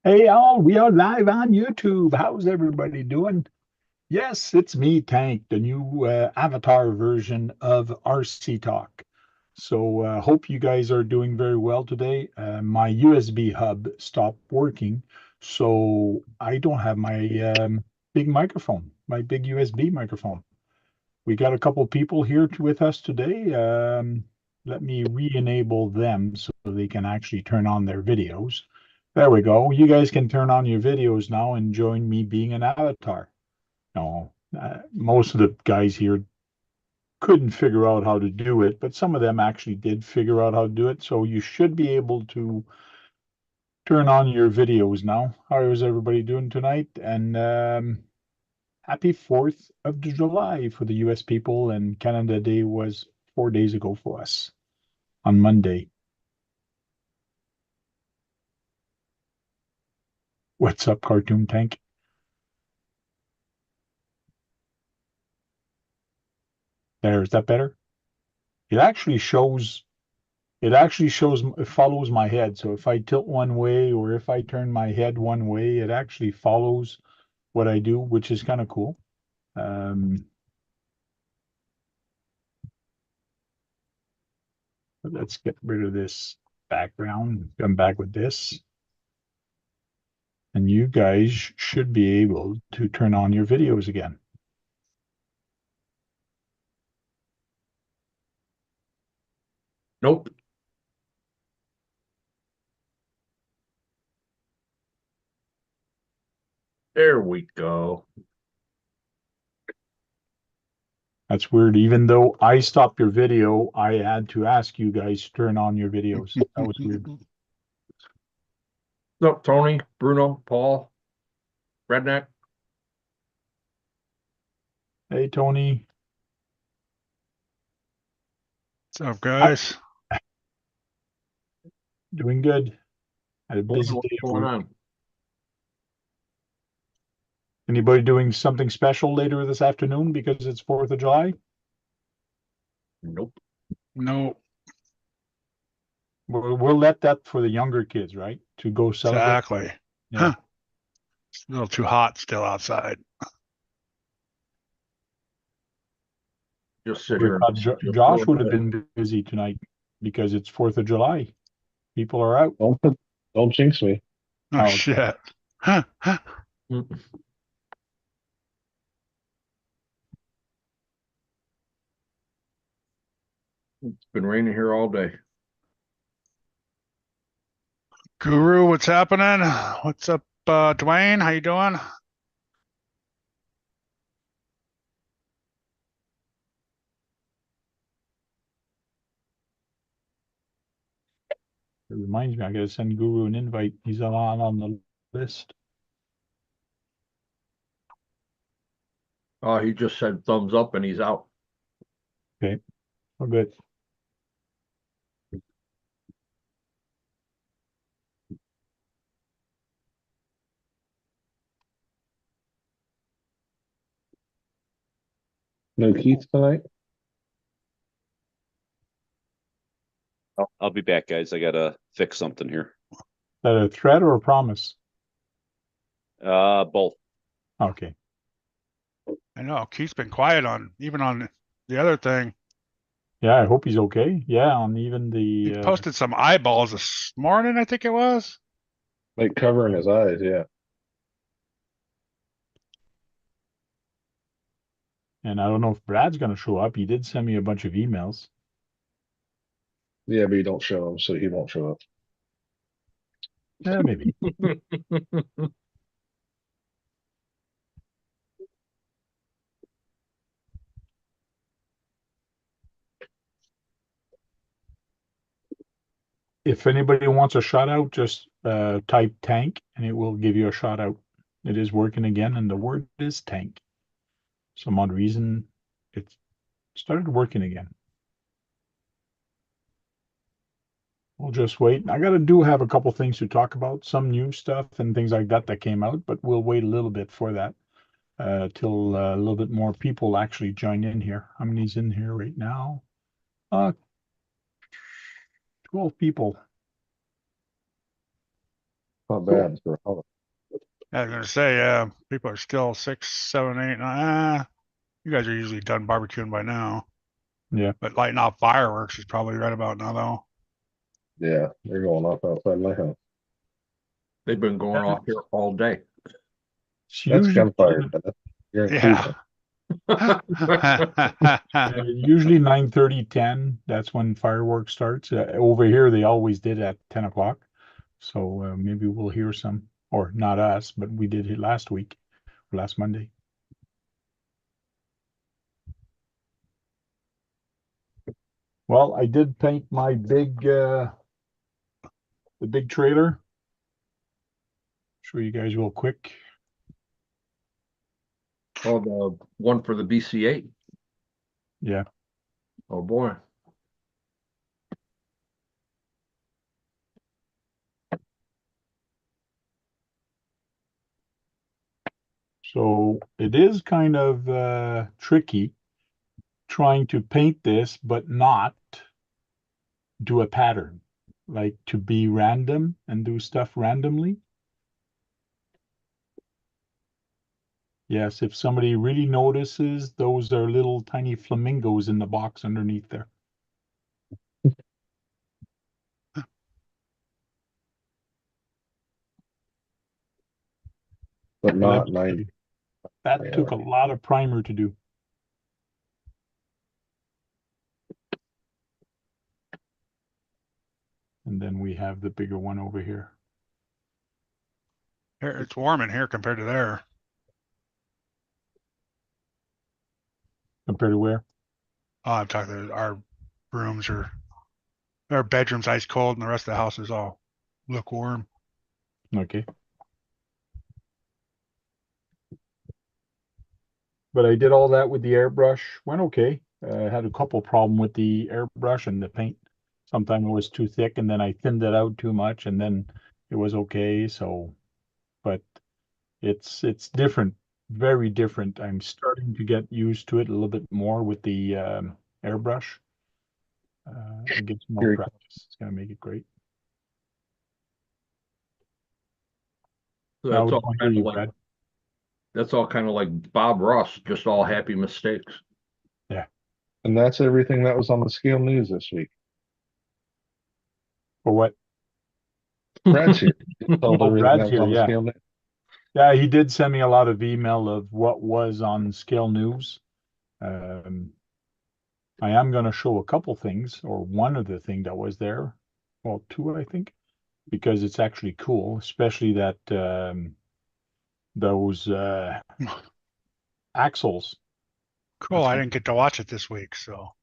Hey all, we are live on YouTube. How's everybody doing? Yes, it's me, Tank, the new avatar version of RC Talk. So hope you guys are doing very well today. My USB hub stopped working, so I don't have my big microphone, my big USB microphone. We got a couple people here with us today. Let me re-enable them so they can actually turn on their videos. There we go. You guys can turn on your videos now and join me being an avatar. No, most of the guys here couldn't figure out how to do it, but some of them actually did figure out how to do it. So you should be able to turn on your videos now. How is everybody doing tonight? And happy 4th of July for the US people, and Canada Day was 4 days ago for us on Monday. What's up, Cartoon Tank? There, is that better? It actually shows, it follows my head. So if I tilt one way or if I turn my head one way, it actually follows what I do, which is kind of cool. But let's get rid of this background, come back with this. And you guys should be able to turn on your videos again. Nope. There we go. That's weird. Even though I stopped your video, I had to ask you guys to turn on your videos. That was weird. Nope, Tony, Bruno, Paul, Redneck. Hey, Tony. What's up, guys? Doing good. Had a busy What's day at going work. on? Anybody doing something special later this afternoon because it's 4th of July? Nope. No, We'll let that for the younger kids, right? To go celebrate. exactly. Yeah. Huh. It's a little too hot still outside. Just sit We here and thought just Josh would have been busy tonight because it's 4th of July. People are out. Don't jinx me. Oh, Oh, shit. Huh. It's been raining here all day. Guru, what's happening? What's up, Dwayne? How you doing? it reminds me, I gotta send Guru an invite. He's on the list. He just said thumbs up and he's out. Okay. Oh, good. No Keith tonight? I'll be back, guys. I gotta fix something here. Is that a threat or a promise? Both. Okay. I know Keith's been quiet even on the other thing. Yeah, I hope he's okay. Yeah, on even He the posted some eyeballs this morning, I think it was. Like covering his eyes, yeah. and I don't know if Brad's gonna show up. He did send me a bunch of emails. Yeah, but you don't show him, so he won't show up. Yeah, maybe. If anybody wants a shout out, just type tank and it will give you a shout out. It is working again, and the word is tank. Some odd reason it started working again. We'll just wait. I gotta have a couple things to talk about, some new stuff and things like that that came out, but we'll wait a little bit for that till a little bit more people actually join in here. How many's in here right now? 12 people. not bad for a holiday. I was gonna say, people are still 6, 7, 8, 9. You guys are usually done barbecuing by now. Yeah. But lighting off fireworks is probably right about now, though. Yeah, they're going off outside my house. They've been going off here all day. It's That's usually gunfire, Dennis. You're in Yeah. usually 9:30, 10. That's when fireworks starts. Over here, they always did at 10 o'clock. So maybe we'll hear some, or not us, but we did it last week, last Monday. Well, I did paint my the big trailer. Show you guys real quick. Oh, the one for the BC-8. Yeah. Oh, boy. So it is kind of tricky trying to paint this, but not do a pattern, like to be random and do stuff randomly. Yes, if somebody really notices, those are little tiny flamingos in the box underneath there. But Well, not 90. that Yeah. took a lot of primer to do. And then we have the bigger one over here. Here, it's warm in here compared to there. Compared to where? Oh, I'm talking our bedroom's ice cold and the rest of the house is all lukewarm. Okay. But I did all that with the airbrush. Went okay. Had a couple problem with the airbrush and the paint. Sometimes it was too thick and then I thinned it out too much and then it was okay. So, but it's different, very different. I'm starting to get used to it a little bit more with the airbrush. And get some more Here he practice. It's gonna make it great. So Now that's we all don't hear kind of you, like Brad. that's all kind of like Bob Ross, just all happy mistakes. Yeah. And that's everything that was on the Scale News this week. For what? Brad's here. He told Oh, everything Brad's that was here, on the yeah. Scale News. Yeah, he did send me a lot of email of what was on Scale News. I am going to show a couple things, or one of the thing that was there. Well, two, I think, because it's actually cool, especially that those axles. Cool. I didn't get to watch it this week, so.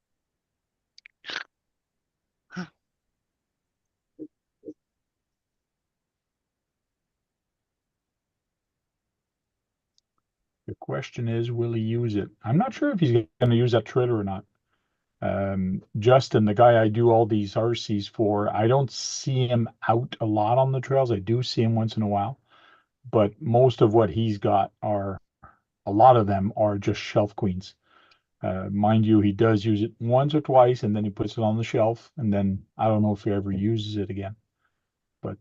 The question is, will he use it? I'm not sure if he's going to use that trailer or not. Justin, the guy I do all these RCs for, I don't see him out a lot on the trails. I do see him once in a while, but most of what he's got are, a lot of them are just shelf queens. Mind you, he does use it once or twice and then he puts it on the shelf and then I don't know if he ever uses it again. But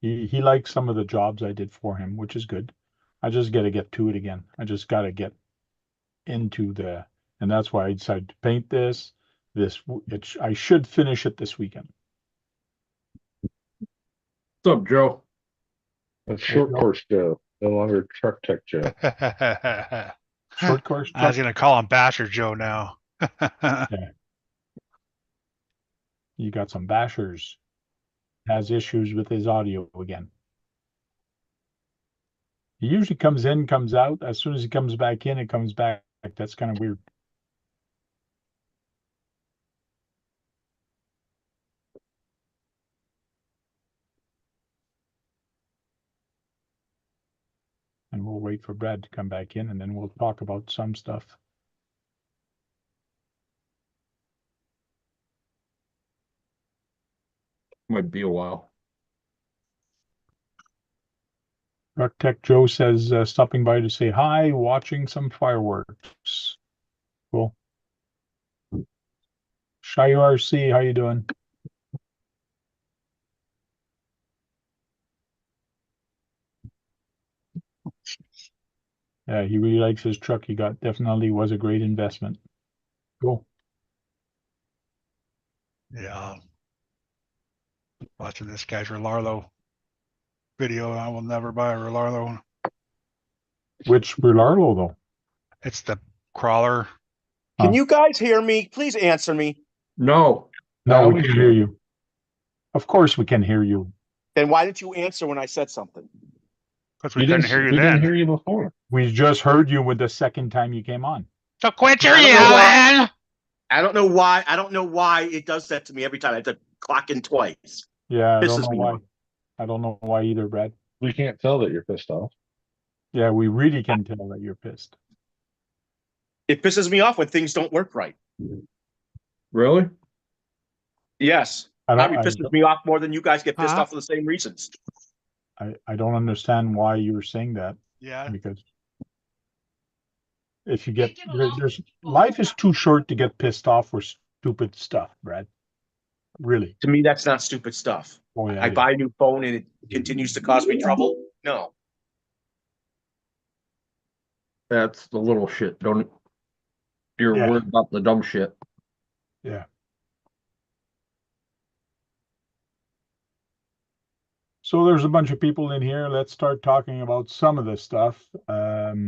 he likes some of the jobs I did for him, which is good. I just got to get to it again. I just got to get into and that's why I decided to paint this. I should finish it this weekend. What's up, Joe? That's short course Joe, no longer truck tech Joe. Short course I was truck. gonna call him Basher Joe now. Yeah. You got some bashers. Has issues with his audio again. He usually comes in, comes out. As soon as he comes back in, it comes back. That's kind of weird. And we'll wait for Brad to come back in and then we'll talk about some stuff. Might be a while. Truck Tech Joe says stopping by to say hi, watching some fireworks. Cool. Shy RC, how you doing? Yeah, he really likes his truck. He got definitely was a great investment. Cool. Yeah. Watching this guy's Relarlo video. I will never buy a Relarlo. Which Berlarlo though? It's the crawler. Can Oh. you guys hear me? Please answer me. No, No, we we can hear you. Of course we can hear you. Then why didn't you answer when I said something? Because we couldn't hear you we then. didn't hear you before. We just heard you with the second time you came on. So quit your I don't know why. yelling. I don't know why. I don't know why it does that to me every time. I have to clock in twice. Yeah, I don't Pisses know me why. off. I don't know why either, Brad. We can't tell that you're pissed off. Yeah, we really can tell that you're pissed. It pisses me off when things don't work right. really? Yes. I Probably don't, pisses me off more than you guys get pissed Huh? off for the same reasons. I don't understand why you're saying that, Yeah. because if you get there's life is too short to get pissed off for stupid stuff, Brad. Really. To me, that's not stupid stuff. Oh yeah. I it is. buy a new phone and it continues to cause me trouble. No. That's the little shit. Don't. You're Yeah. worried about the dumb shit. Yeah. So there's a bunch of people in here. Let's start talking about some of the stuff that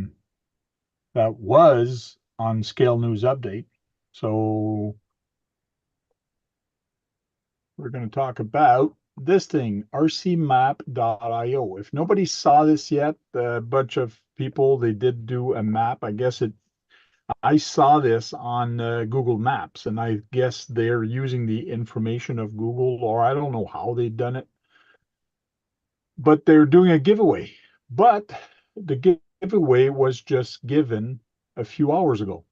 was on Scale News Update. So we're going to talk about this thing, rcmap.io. If nobody saw this yet, a bunch of people, they did do a map. I saw this on Google Maps, and I guess they're using the information of Google, or I don't know how they've done it. But they're doing a giveaway. But the giveaway was just given a few hours ago.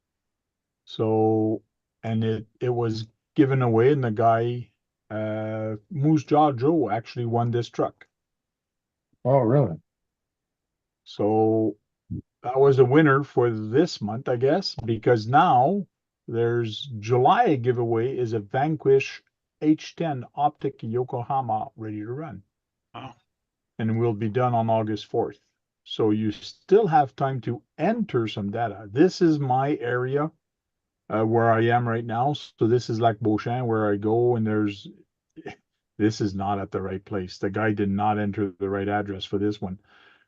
So, and it was given away, and the guy, Moose Jaw Joe, actually won this truck. Oh, really? So that was a winner for this month, I guess, because now there's July giveaway is a Vanquish H10 Optic Yokohama ready to run. Oh. And will be done on August 4th. So you still have time to enter some data. This is my area where I am right now. So this is like Beauchamp where I go, and this is not at the right place. The guy did not enter the right address for this one.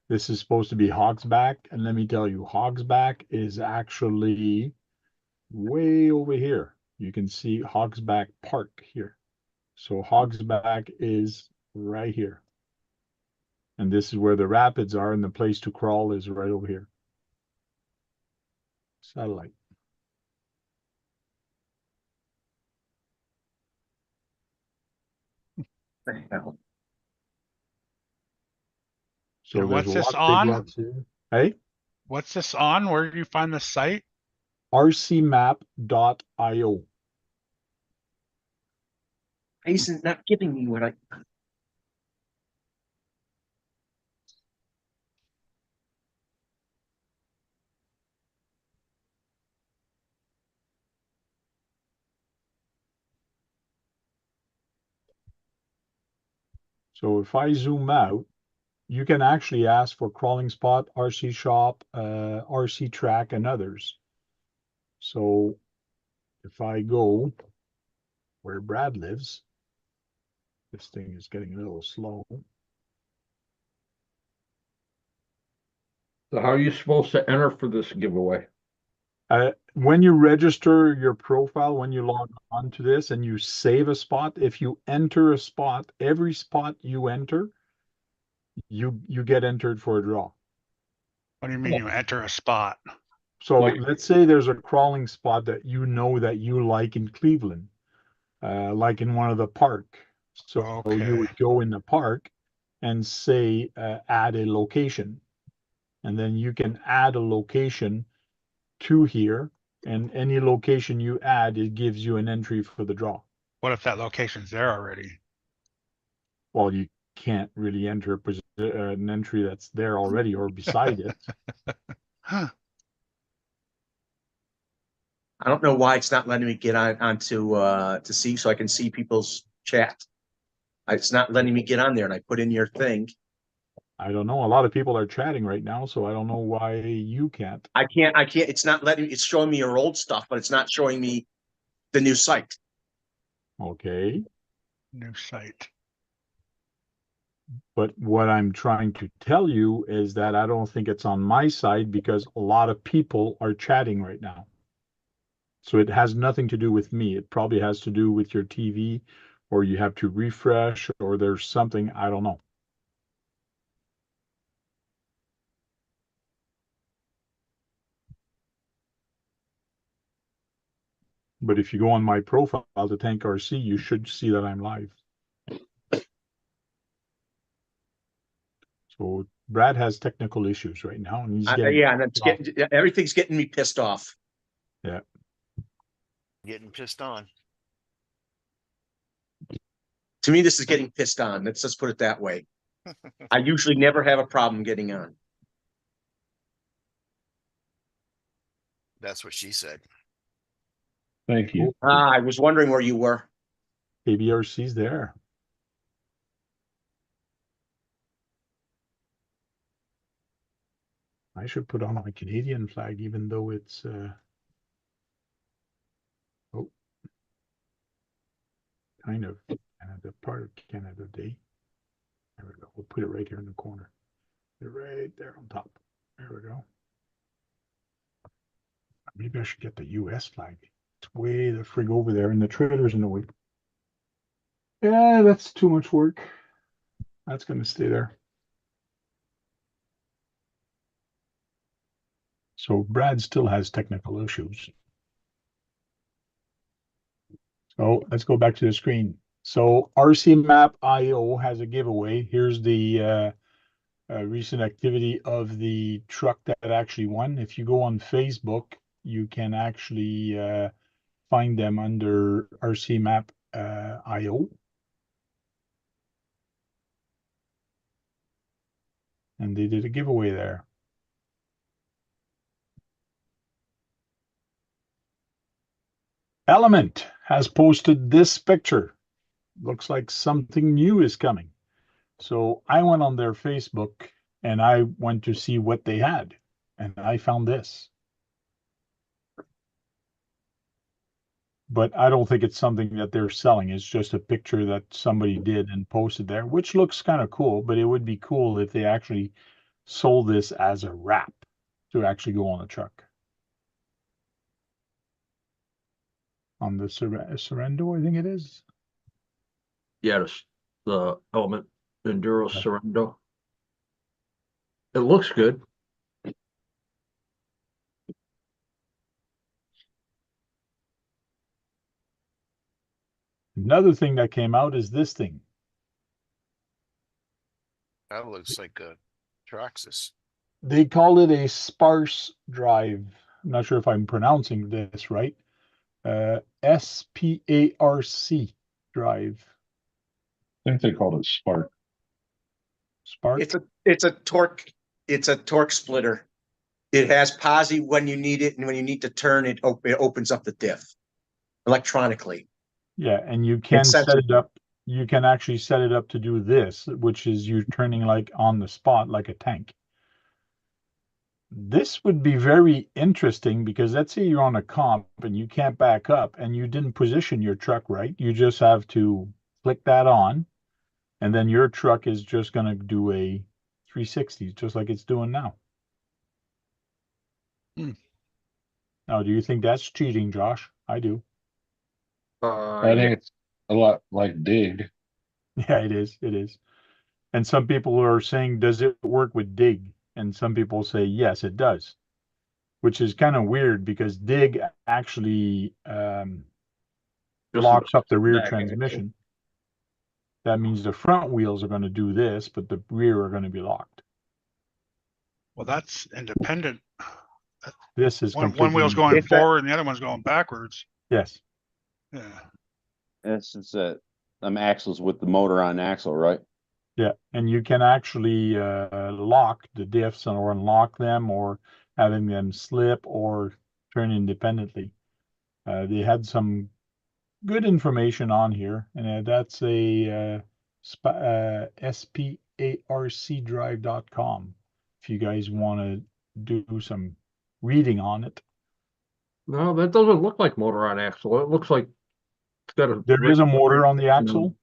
This is supposed to be Hogsback. And let me tell you, Hogsback is actually way over here. You can see Hogsback Park here. So Hogsback is right here. And this is where the rapids are, and the place to crawl is right over here. Satellite. So And there's what's a this lot of on? big lots here. Hey, What's this on? Where do you find the site? rcmap.io. He's not giving me what I. So if I zoom out, you can actually ask for Crawling Spot, RC Shop, RC Track, and others. So if I go where Brad lives, this thing is getting a little slow. So how are you supposed to enter for this giveaway? When you register your profile, when you log on to this and you save a spot, if you enter a spot, every spot you enter, you get entered for a draw. What do you mean you enter a spot? So Like- let's say there's a crawling spot that you know that you like in Cleveland, like in one of the park. So you Okay. would go in the park and say add a location, and then you can add a location to here, and any location you add, it gives you an entry for the draw. What if that location's there already? Well, you can't really enter an entry that's there already or beside it. Huh. I don't know why it's not letting me get onto to see so I can see people's chat. It's not letting me get on there, and I put in your thing. I don't know. A lot of people are chatting right now, so I don't know why you can't. I can't, it's not letting, it's showing me your old stuff, but it's not showing me the new site. Okay. New site. But what I'm trying to tell you is that I don't think it's on my side because a lot of people are chatting right now. So it has nothing to do with me. It probably has to do with your TV, or you have to refresh, or there's something, I don't know. But if you go on my profile to Tank RC, you should see that I'm live. So Brad has technical issues right now, and he's getting Yeah, and it's getting, everything's getting me pissed off. yeah. Getting pissed on. To me, this is getting pissed on. Let's just put it that way. I usually never have a problem getting on. That's what she said. Thank you. I was wondering where you were. ABRC's there. I should put on my Canadian flag, even though it's kind of Canada, part of Canada Day. There we go. We'll put it right here in the corner. Right there on top. There we go. Maybe I should get the US flag. It's way the frig over there, and the trailer's in the way. Yeah, that's too much work. That's going to stay there. So Brad still has technical issues. So let's go back to the screen. So RC Map IO has a giveaway. Here's the recent activity of the truck that actually won. If you go on Facebook, you can actually find them under RC Map IO. And they did a giveaway there. Element has posted this picture. Looks like something new is coming. So I went on their Facebook and I went to see what they had. And I found this. But I don't think it's something that they're selling. It's just a picture that somebody did and posted there, which looks kind of cool. But it would be cool if they actually sold this as a wrap to actually go on a truck. On the Sorrento, I think it is. Yeah, the Element Enduro Sorrento. It looks good. Another thing that came out is this thing. That looks like a Traxxas. They call it a sparse drive. I'm not sure if I'm pronouncing this right. SPARC drive. I think they called it Spark. Spark. It's a torque splitter. It has posi when you need it, and when you need to turn it, it opens up the diff electronically. Yeah, and you can set sensitive. it up. You can actually set it up to do this, which is you turning like on the spot like a tank. This would be very interesting because let's say you're on a comp and you can't back up and you didn't position your truck right. You just have to click that on, and then your truck is just going to do a 360, just like it's doing now. Now, do you think that's cheating, Josh? I do. I think it's a lot like Dig. Yeah, it is. It is. And some people are saying, does it work with Dig? And some people say, yes, it does, which is kind of weird because Dig actually locks up the rear transmission. That means the front wheels are going to do this, but the rear are going to be locked. Well, that's independent. This is One wheel's going forward and the other one's going backwards. Yes. Yeah. Since them axles with the motor on axle, right? Yeah, and you can actually lock the diffs or unlock them or having them slip or turn independently. They had some good information on here, and that's a SPARC arcdrive.com if you guys want to do some reading on it. No, that doesn't look like motor on axle. It looks like it's got a. There is a motor on the axle.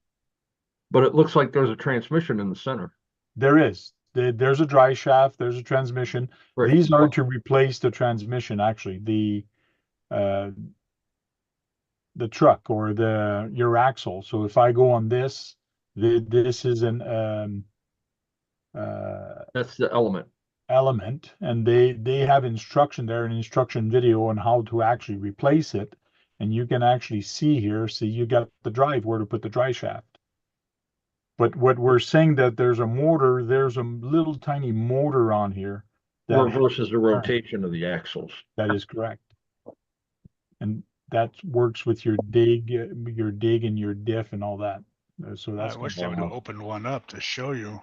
But it looks like there's a transmission in the center. There is. There's a dry shaft. There's a transmission. Right. These are to replace the transmission, actually. The truck or your axle. So if I go on this, this is an That's the element. element, and they have instruction there, an instruction video on how to actually replace it. And you can actually see here, see you got the drive, where to put the dry shaft. But what we're saying that there's a motor, there's a little tiny motor on here that Reverses the rotation of the axles. that is correct. And that works with your dig and your diff and all that. So that's I wish they would have opened one up to show you.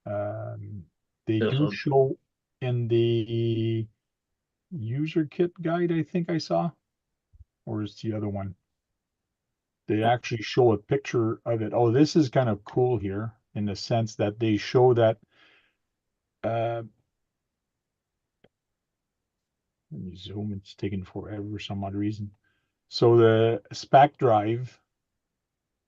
They Yes, do sir. show in the user kit guide, I think I saw, or is the other one? They actually show a picture of it. Oh, this is kind of cool here in the sense that they show that. Let me zoom. It's taking forever for some odd reason. So the SPAC drive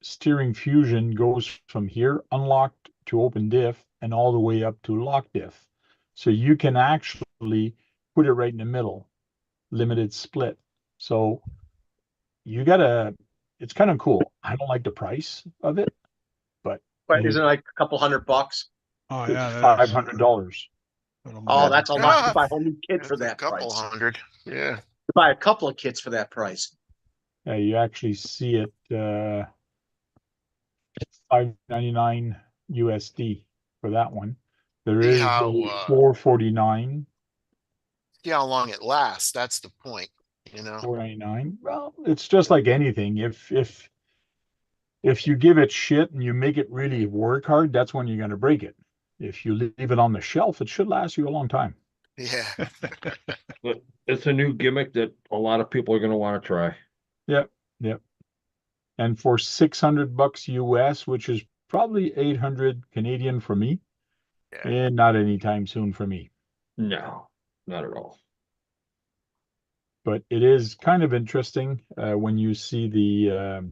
steering fusion goes from here, unlocked to open diff, and all the way up to lock diff. So you can actually put it right in the middle, limited split. So you gotta, it's kind of cool. I don't like the price of it, but Isn't it like a couple $100? Oh, it's yeah, that is. $500. Little Oh, more. that's a lot to Ah, buy a whole new kit That's for a that couple price. hundred. Yeah. To buy a couple of kits for that price. You actually see it, $599 USD for that one. There See is how, a $449. See how long it lasts. That's the point, you know? $499. Well, it's just like anything. If you give it shit and you make it really work hard, that's when you're going to break it. If you leave it on the shelf, it should last you a long time. Yeah. But it's a new gimmick that a lot of people are going to want to try. Yep. And for $600 US, which is probably 800 Canadian for me, Yeah. and not anytime soon for me. No, not at all. But it is kind of interesting when you see the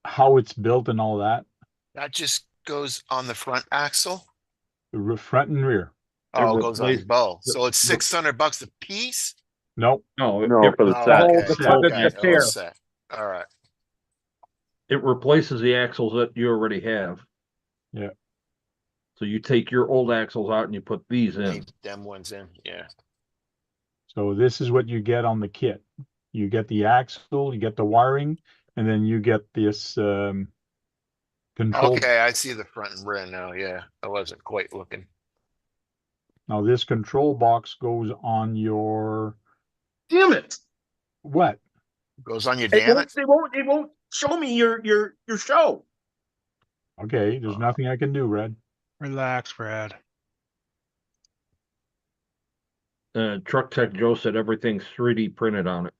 how it's built and all that, That just goes on the front axle. the front and rear. Oh, it goes on replaced- both. So it's $600 a piece? Nope. No, No, for the Oh, set. whole- okay, the front of okay, the the pair. whole set. All right. it replaces the axles that you already have. Yeah. So you take your old axles out and you put these in. Leave them ones in, yeah. So this is what you get on the kit. You get the axle, you get the wiring, and then you get this control. Okay, I see the front and rear now, yeah. I wasn't quite looking. Now this control box goes on your Damn it. what? Goes on your It damn won't, it. it won't show me your show. Okay, there's nothing I can do, Red. Relax, Brad. Truck Tech Joe said everything's 3D printed on it.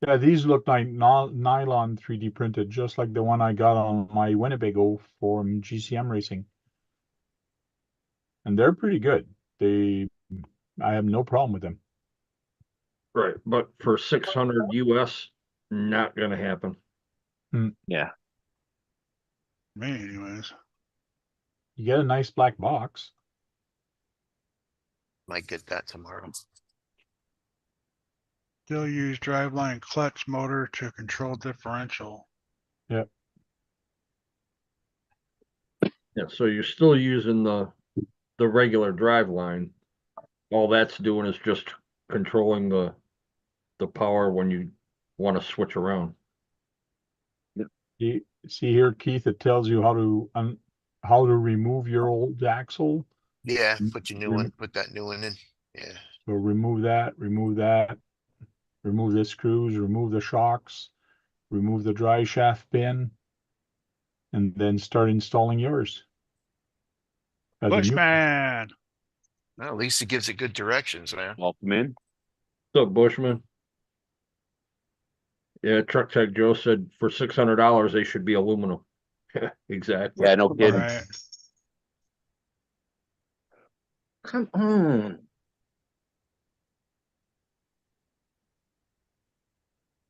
Yeah, these look like nylon 3D printed, just like the one I got on my Winnebago from GCM Racing. And they're pretty good. I have no problem with them. Right. But for 600 US, not going to happen. Yeah. Me, anyways. You get a nice black box. Might get that tomorrow. Still use driveline clutch motor to control differential. Yeah. So you're still using the regular drive line. All that's doing is just controlling the power when you want to switch around. You see here, Keith, it tells you how to remove your old axle. Yeah, put your new one, put that new one in. Yeah. So remove that, remove the screws, remove the shocks, remove the dry shaft pin, and then start installing yours. As a new- Bushman! Well, at least it gives it good directions, man. Welcome in. So Bushman, Yeah, Truck Tech Joe said for $600 they should be aluminum. Exactly. Yeah, no kidding. Right. Come on.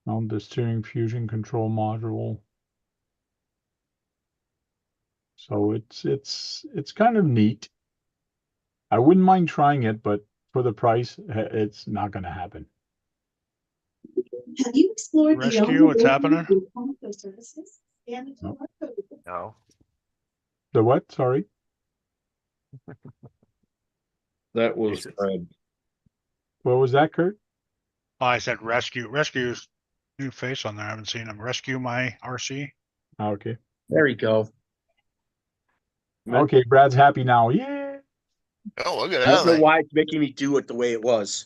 On the steering fusion control module. So it's kind of neat. I wouldn't mind trying it, but for the price, it's not going to happen. Have you explored the Rescue, what's happening? services? No. No. The what? Sorry. That was Is it- Fred. What was that, Kurt? Oh, I said rescue. Rescue's new face on there. I haven't seen him. Rescue my RC. Okay. There you go. Okay, Brad's happy now. Yeah. Oh, look at I that don't know thing. why it's making me do it the way it was.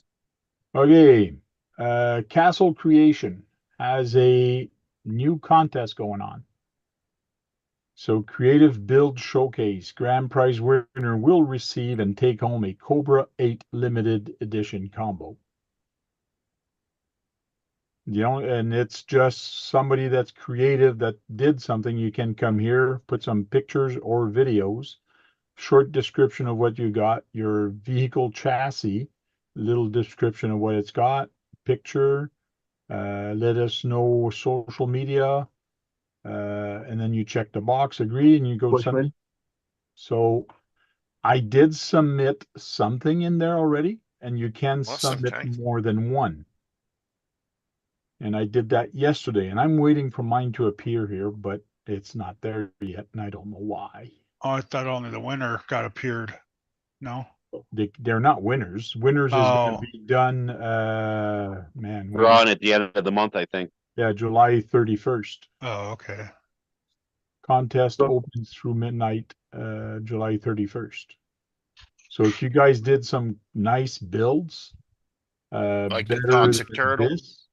Okay. Castle Creation has a new contest going on. So Creative Build Showcase grand prize winner will receive and take home a Cobra 8 limited edition combo. You know, and it's just somebody that's creative that did something. You can come here, put some pictures or videos, short description of what you got, your vehicle chassis, little description of what it's got, picture, let us know social media, and then you check the box, agree, and you go submit. So I did submit something in there already, and you can Awesome, submit Tank. more than one. And I did that yesterday, and I'm waiting for mine to appear here, but it's not there yet, and I don't know why. Oh, I thought only the winner got appeared. No. They're not winners. Winners is going Oh. to be done, man, We're on at the end of the month, I think. yeah, July 31st. Oh, okay. Contest opens through midnight, July 31st. So if you guys did some nice builds, Like the better toxic than turtle. this,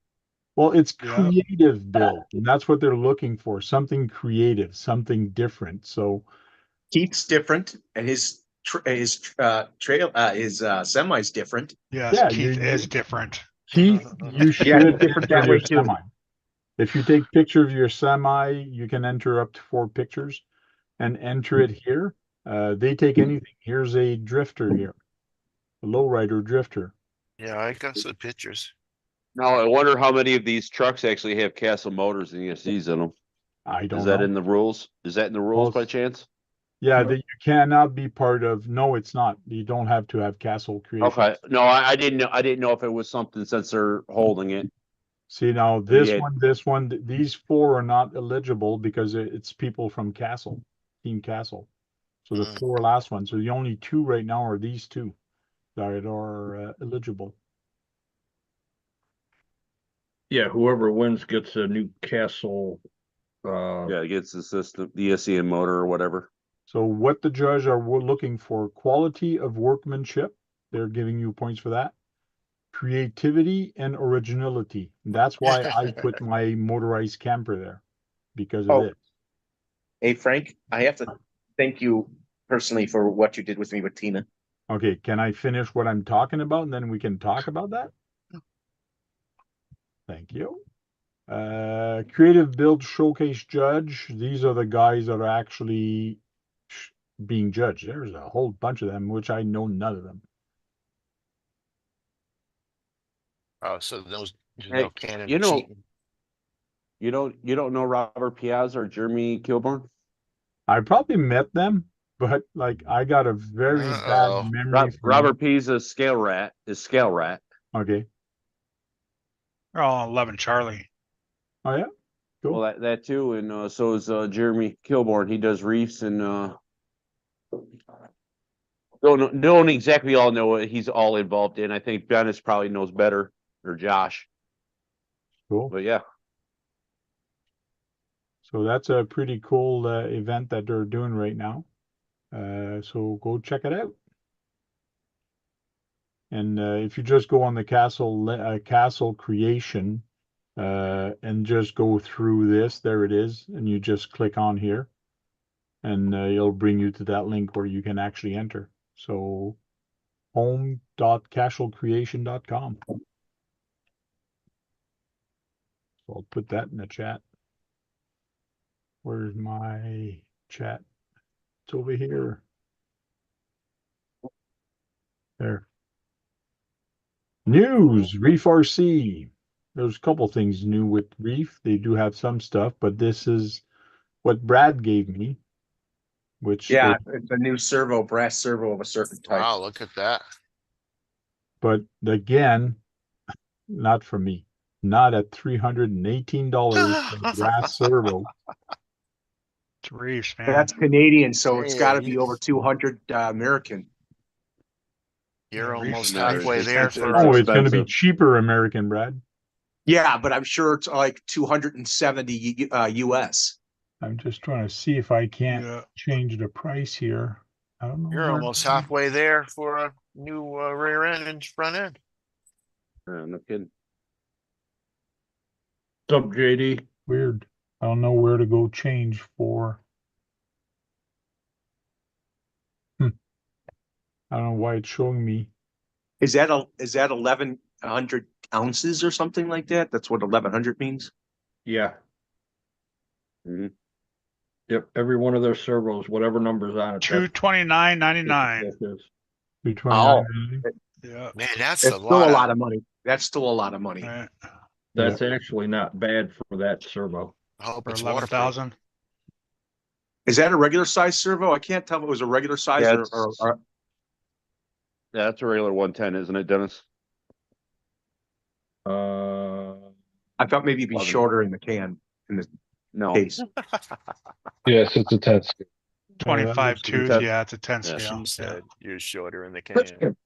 well, it's Yeah. creative build, and that's what they're looking for, something creative, something different. So Keith's different, and his semi's different. Yes, yeah, Keith you is different. Keith, you should Yeah, different enter that way your too. semi. If you take picture of your semi, you can enter up to 4 pictures and enter it here. They take anything. Here's a drifter here, a lowrider drifter. Yeah, I got some pictures. Now, I wonder how many of these trucks actually have Castle Motors and ESCs in them. I don't Is that know. in the rules? Is that in the rules by chance? Yeah, that you cannot be part of. No, it's not. You don't have to have Castle Creation. Okay, no, I didn't know. I didn't know if it was something since they're holding it. See now, this Yeah. one, these 4 are not eligible because it's people from Castle, Team Castle. So the 4 last ones. So the only 2 right now are these 2 that are eligible. Yeah, whoever wins gets a new castle. Yeah, it gets the system, the ESC and motor or whatever. So what the judge are looking for, quality of workmanship. They're giving you points for that. Creativity and originality. And that's why I put my motorized camper there, because of Oh. this. Hey, Frank, I have to thank you personally for what you did with me with Tina. Okay, can I finish what I'm talking about and then we can talk about that? Thank you. Creative Build Showcase Judge. These are the guys that are actually being judged. There's a whole bunch of them, which I know none of them. Oh, so there's Hey, no cannon you or know- cheating. You don't know Robert Piazza or Jeremy Kilburn? I probably met them, but like I got a very Uh-oh. bad memory from Robert Piazza is Scale Rat. Okay. They're all on 11 Charlie. Oh yeah. Cool. Well, that too, and so is Jeremy Kilburn. He does reefs and don't exactly all know what he's all involved in. I think Dennis probably knows better, or Josh. Cool. But yeah, So that's a pretty cool event that they're doing right now. So go check it out. And if you just go on the Castle Creation and just go through this, there it is, and you just click on here, and it'll bring you to that link where you can actually enter. So home.casualcreation.com. So I'll put that in the chat. Where's my chat? It's over here. There. News, Reef RC. There's a couple things new with Reef. They do have some stuff, but this is what Brad gave me, which Yeah, it's a new servo, brass servo of a certain type. Wow, look at that. but again, not for me. Not at $318 for a brass servo. It's Reefs, man. That's Canadian, so it's got to be Hey. over 200 American. You're Yeah, almost Reefs are halfway there expensive. for, Oh, it's going to be expensive. cheaper American, Brad. Yeah, but I'm sure it's like 270 US. I'm just trying to see if I can't Yeah. change the price here. I don't know. you're where- almost halfway there for a new rear end and front end. No kidding. What's up, JD? Weird. I don't know where to go change for. I don't know why it's showing me. Is that 1100 ounces or something like that? That's what 1100 means. Yeah. Mhm. Yep, every one of their servos, whatever number's on it. that's what $229.99. the book is. Oh, 229. Yeah. Man, that's it's a still a lot lot of, of money. That's still a lot of money. Right. That's actually not bad for that servo. I hope For it's waterproof. 11,000. Is that a regular size servo? I can't tell if it was a regular size Yeah, or Yeah, that's a regular 110, isn't it, Dennis? I thought maybe it'd be 11. shorter in the can in the No. case. Yes, it's a 10 scale. 25 tooth. that- Yeah, it's a 10 Yeah, scale. She Yeah. said you're shorter in the can.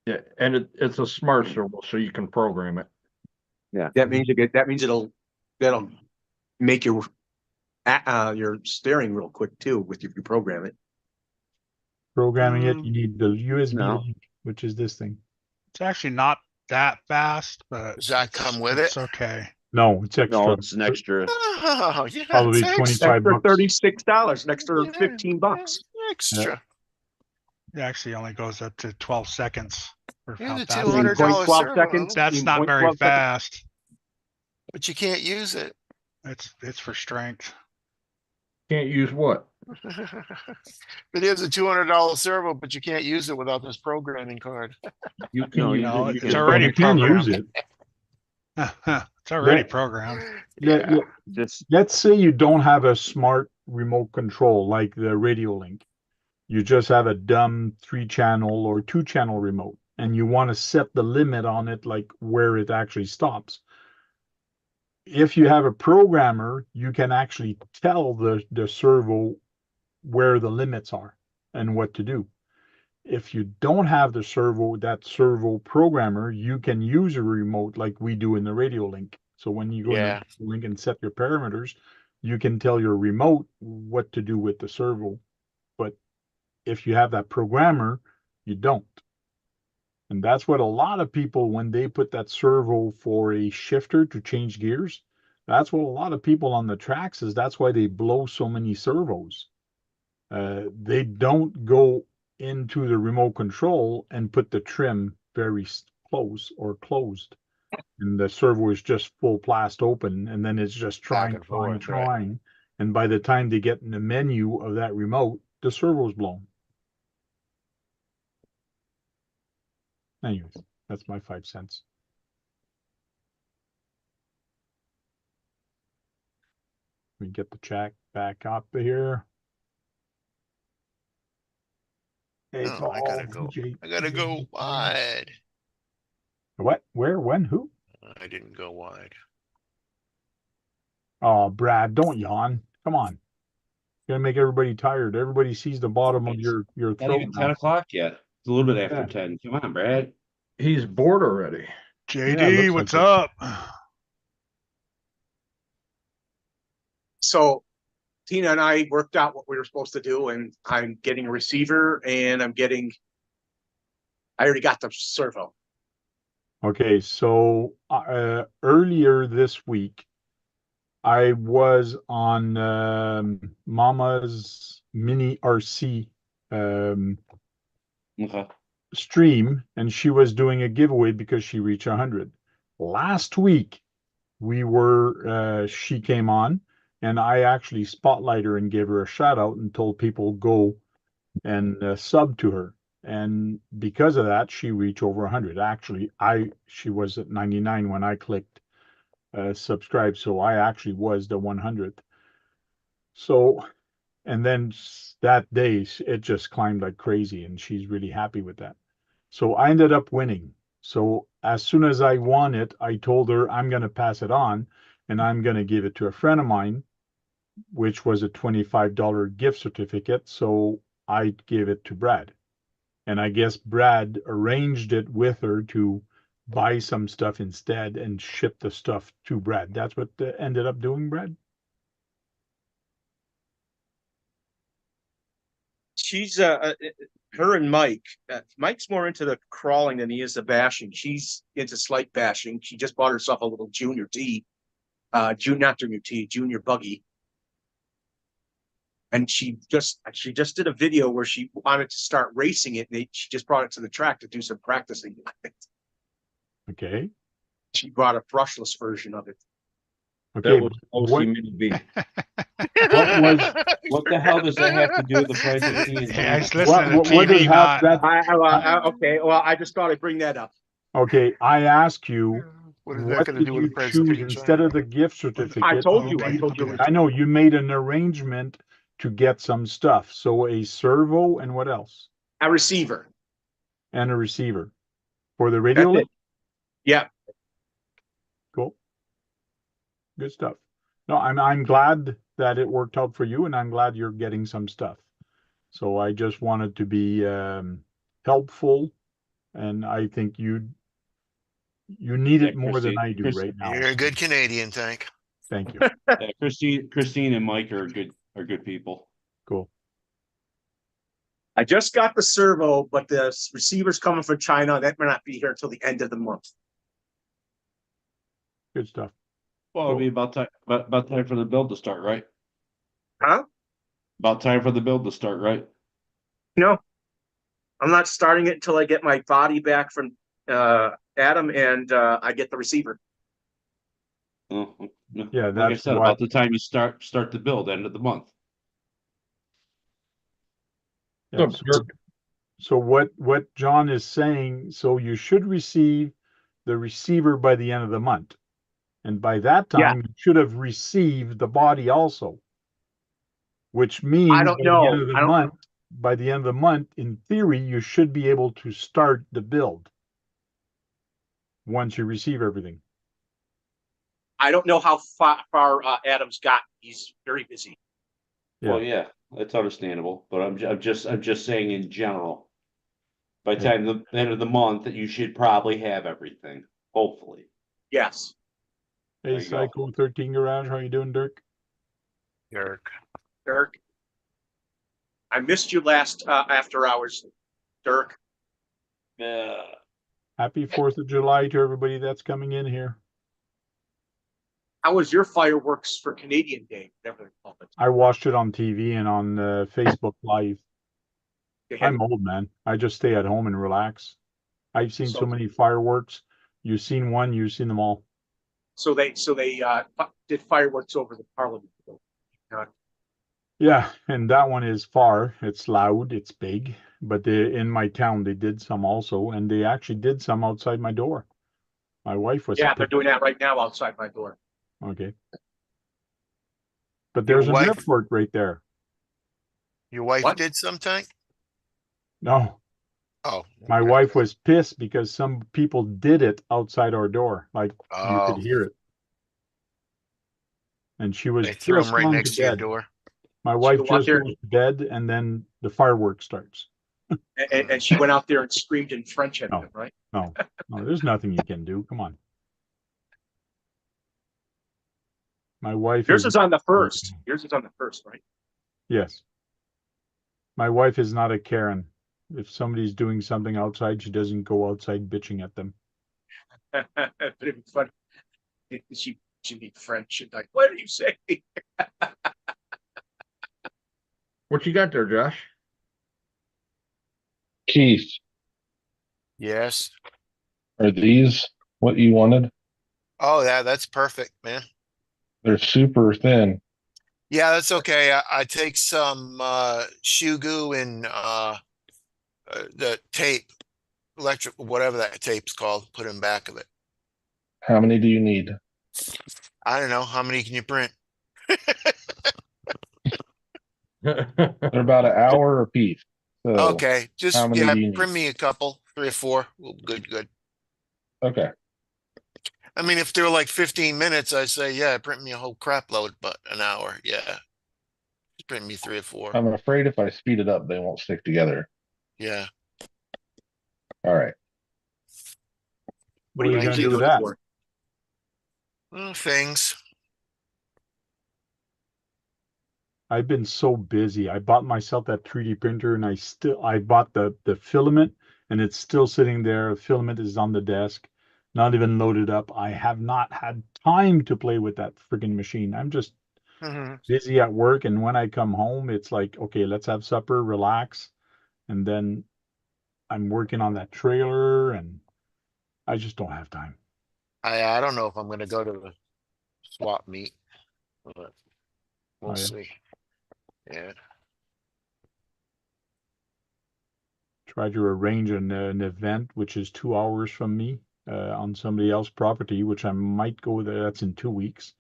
Yeah, and it's a smart servo, so you can program it. That means that'll make your steering real quick too with if you program it. Programming it, you need the USB No. link, which is this thing. It's actually not that fast, but Does that it's- come with it's it? okay. No, it's extra. No, it's an extra. Oh, yeah, Probably it's 25 Extra bucks. $36, an extra Yeah, 15 bucks. Extra. It actually only goes up to 12 seconds. For Yeah, how the fast it $200 is. 0.12 servo. seconds. That's in not very 0.12 seconds. fast. But you can't use it. It's for strength. Can't use what? It is a $200 servo, but you can't use it without this programming card. You can No, use No, it. it's can already You can use programmed. it. It's already That- programmed. Yeah. Just Let's say you don't have a smart remote control like the Radio Link. You just have a dumb 3-channel or 2-channel remote, and you want to set the limit on it, like where it actually stops. If you have a programmer, you can actually tell the servo where the limits are and what to do. If you don't have that servo programmer, you can use a remote like we do in the Radio Link. So when you go in the Yeah. Radio Link and set your parameters, you can tell your remote what to do with the servo. But if you have that programmer, you don't. And that's what a lot of people, when they put that servo for a shifter to change gears, that's what a lot of people on the tracks is. That's why they blow so many servos. They don't go into the remote control and put the trim very close or closed. And the servo is just full blast open, and then it's just trying. and forth, right. trying. And by the time they get in the menu of that remote, the servo's blown. Anyways, that's my 5 cents. We get the chat back up here. Hey, No, I gotta Paul, go. DJ. I gotta go wide. What? Where? When? Who? I didn't go wide. Oh, Brad, don't yawn. Come on. You're gonna make everybody tired. Everybody sees the bottom of your Not throat even 10 now. o'clock yet. It's a little bit after Yeah. 10. Come on, Brad. He's bored already. JD, looks what's like up? So Tina and I worked out what we were supposed to do, and I'm getting a receiver and I already got the servo. Okay, so earlier this week, I was on Mama's Mini RC Okay. stream, and she was doing a giveaway because she reached 100. Last week, she came on, and I actually spotlighted her and gave her a shout out and told people go and sub to her. And because of that, she reached over 100. Actually, she was at 99 when I clicked subscribe, so I actually was the 100th. So, and then that day it just climbed like crazy, and she's really happy with that. So I ended up winning. So as soon as I won it, I told her I'm going to pass it on, and I'm going to give it to a friend of mine, which was a $25 gift certificate. So I gave it to Brad. And I guess Brad arranged it with her to buy some stuff instead and ship the stuff to Brad. That's what ended up doing, Brad? She's her and Mike. Mike's more into the crawling than he is the bashing. She's into slight bashing. She just bought herself a little junior T, not junior T, junior buggy. And she just did a video where she wanted to start racing it, and she just brought it to the track to do some practicing. Okay. She brought a brushless version of it. Okay. That was OC What, Mini B. What the hell does that have to do with the price of TNT? Hey, I was what, listening to what does TV, have not. that? Okay, well, I just thought I'd bring that up. Okay, I ask you, What is that what gonna did do with you the price of choose TNT? instead of the gift certificate? I told you. I know you made an arrangement to get some stuff. So a servo and what else? A receiver. And a receiver for the radio That's link? it. Yeah. Cool. Good stuff. No, I'm glad that it worked out for you, and I'm glad you're getting some stuff. So I just wanted to be helpful, and I think you need it more than I do right now. You're a good Canadian, Tank. Thank you. Yeah, Christine and Mike are good people. Cool. I just got the servo, but the receiver's coming from China. That may not be here until the end of the month. Good stuff. Well, it'll be about time for the build to start, right? Huh? About time for the build to start, right? No, I'm not starting it until I get my body back from Adam and I get the receiver. Oh, Yeah, like I that's said, what- about the time you start the build, end of the month. Yeah, What's up, Dirk? so what John is saying, so you should receive the receiver by the end of the month. And by that time, you should have received the body also. Which means I don't know. By the end of the month, in theory, you should be able to start the build once you receive everything. I don't know how far Adam's got. He's very busy. Yeah. Well, yeah, that's understandable, but I'm just saying in general. By the time the end of the month, that you should probably have everything, hopefully. Yes. Hey, There you go. Psycho 13 Garage, how you doing, Dirk? Dirk. I missed you last after hours, Dirk. Happy 4th of July to everybody that's coming in here. How was your fireworks for Canadian Day? Whatever they call it. I watched it on TV and on Facebook Live. They had- I'm old, man. I just stay at home and relax. I've seen so So- many fireworks. You've seen one, you've seen them all. So they did fireworks over the Parliament. Yeah, and that one is far. It's loud, it's big. But in my town, they did some also, and they actually did some outside my door. My wife was. Yeah, they're doing that right now outside my door. Okay. But Your there's an wife- airport right there. Your wife What? did some, Tank? No, Oh. my okay. wife was pissed because some people did it outside our door. Like you Oh, could hear it. And she was they threw just them right going next to to your bed. door. My wife go out just there- goes to bed, and then the fireworks starts. And she went out there and screamed in French at No. them, right? No, there's nothing you can do. Come on. My wife Yours is on the first. Yours is on the first, right? Yes. My wife is not a Karen. If somebody's doing something outside, she doesn't go outside bitching at them. But it'd be funny. She'd be French and like, what are you saying? What you got there, Josh? Keith, Yes. are these what you wanted? Oh, yeah, that's perfect, man. They're super thin. Yeah, that's okay. I take some shoe goo and the tape, electric, whatever that tape's called, put in back of it. How many do you need? I don't know. How many can you print? They're about an hour a piece. So Okay, how just many yeah, do you need? print me a couple, 3 or 4. Well, good. Okay. I mean, if they're like 15 minutes, I say, yeah, print me a whole crap load, but an hour, yeah. Just print me 3 or 4. I'm afraid if I speed it up, they won't stick together. Yeah. All right. What are you What gonna do do you with it that? for? Things. I've been so busy. I bought myself that 3D printer and I bought the filament and it's still sitting there. The filament is on the desk, not even loaded up. I have not had time to play with that friggin' machine. I'm just Hmm. busy at work, and when I come home, it's like, okay, let's have supper, relax, and then I'm working on that trailer and I just don't have time. I don't know if I'm gonna go to the swap meet, but Oh, we'll yeah. see. Yeah. Try to arrange an event which is 2 hours from me on somebody else's property, which I might go there. That's in 2 weeks.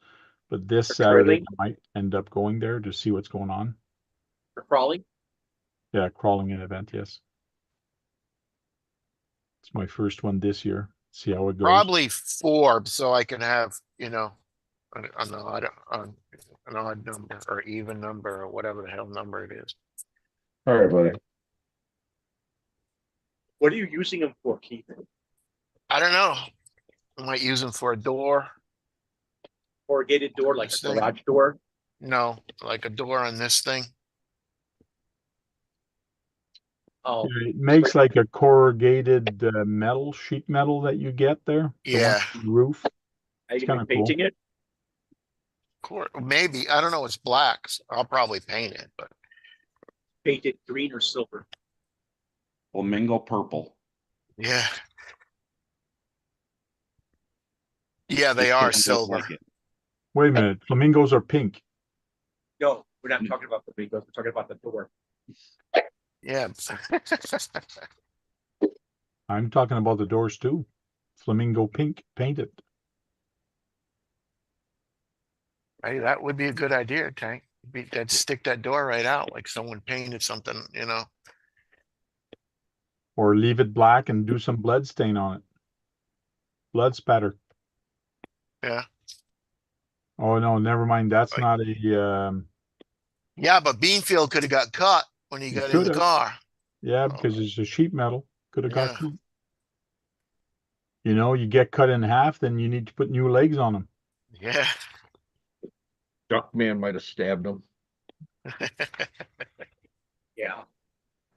But this For Saturday, trailing, I might end up going there to see what's going on. for crawling? Yeah, crawling an event, yes. It's my first one this year. See how it goes. Probably 4, so I can have, an odd number or even number or whatever the hell number it is. All right, buddy. What are you using them for, Keith? I don't know. I might use them for a door. Corrugated door, like This a thing? garage door? No, like a door on this thing. Oh, Yeah, it makes like a corrugated metal, sheet metal that you get there. The one Yeah. on the roof. are you It's gonna kind be of cool. painting it? Maybe. I don't know. It's black. So I'll probably paint it, but Paint it green or silver? Flamingo purple. yeah. Yeah, they Just are don't look silver. like it. Wait a minute. Flamingos are pink. No, we're not talking about the windows, we're talking about the door. Yeah. I'm talking about the doors too. Flamingo pink painted. Hey, that would be a good idea, Tank. That'd stick that door right out like someone painted something, Or leave it black and do some blood stain on it. Blood spatter. Yeah. Oh no, never mind. That's Like- not a Yeah, but Beanfield could have got caught when he He got in could the have. car. Yeah, Oh. because it's a sheet metal. Could have got Yeah. cut. You know, you get cut in half, then you need to put new legs on them. Yeah. Duckman might have stabbed him. Yeah.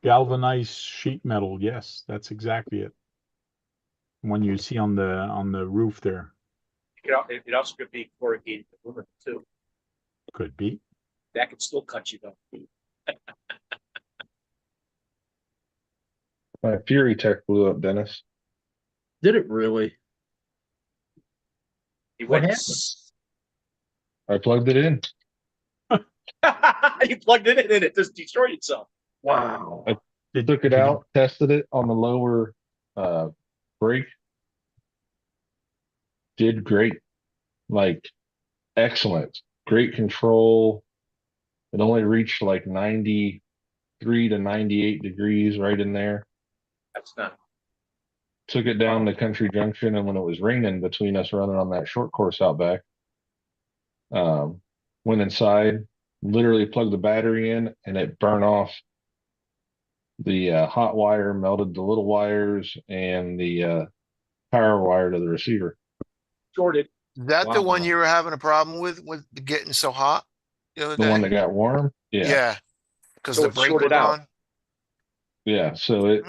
Galvanized sheet metal. Yes, that's exactly it. One you see on the roof there. It also could be corrugated aluminum too. Could be. That could still cut you though. My Fury Tech blew up, Dennis. Did it really? He What went. happened? I plugged it in. You plugged it in and it just destroyed itself. Wow. Took it out, tested it on the lower brake. Did great. Like excellent. Great control. It only reached like 93 to 98 degrees right in there. That's not. Took it down to Country Junction, and when it was raining between us running on that short course out back, went inside, literally plugged the battery in, and it burned off the hot wire, melted the little wires, and the power wire to the receiver. Shorted. Is that the one Wow. you were having a problem with getting so hot the other The day? one that got warm, Yeah. Because So the it's brake shorted was out. on. yeah. So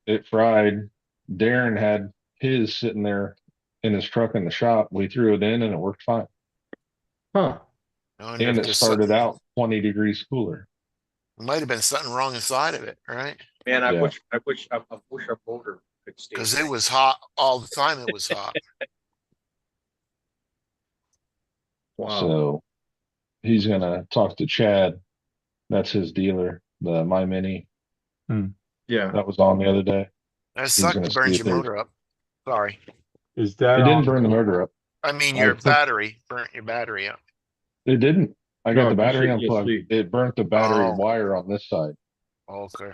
it fried. Darren had his sitting there in his truck in the shop. We threw it in, and it worked fine. Huh. I wonder And if it there's started something- out 20 degrees cooler. Might have been something wrong inside of it, right? Man, I Yeah. wish our motor could stay. Because it was hot all the time. It was hot. Wow. So he's gonna talk to Chad. That's his dealer, the My Mini Yeah. that was on the other day. That He's sucked. gonna It see burns if your there's. motor up. Sorry. Is that It didn't on? burn the motor up. I mean, I your took- battery burnt your battery up. It didn't. I got No, the just battery the unplugged. ESC. It burnt the battery Oh. wire on this side. Okay.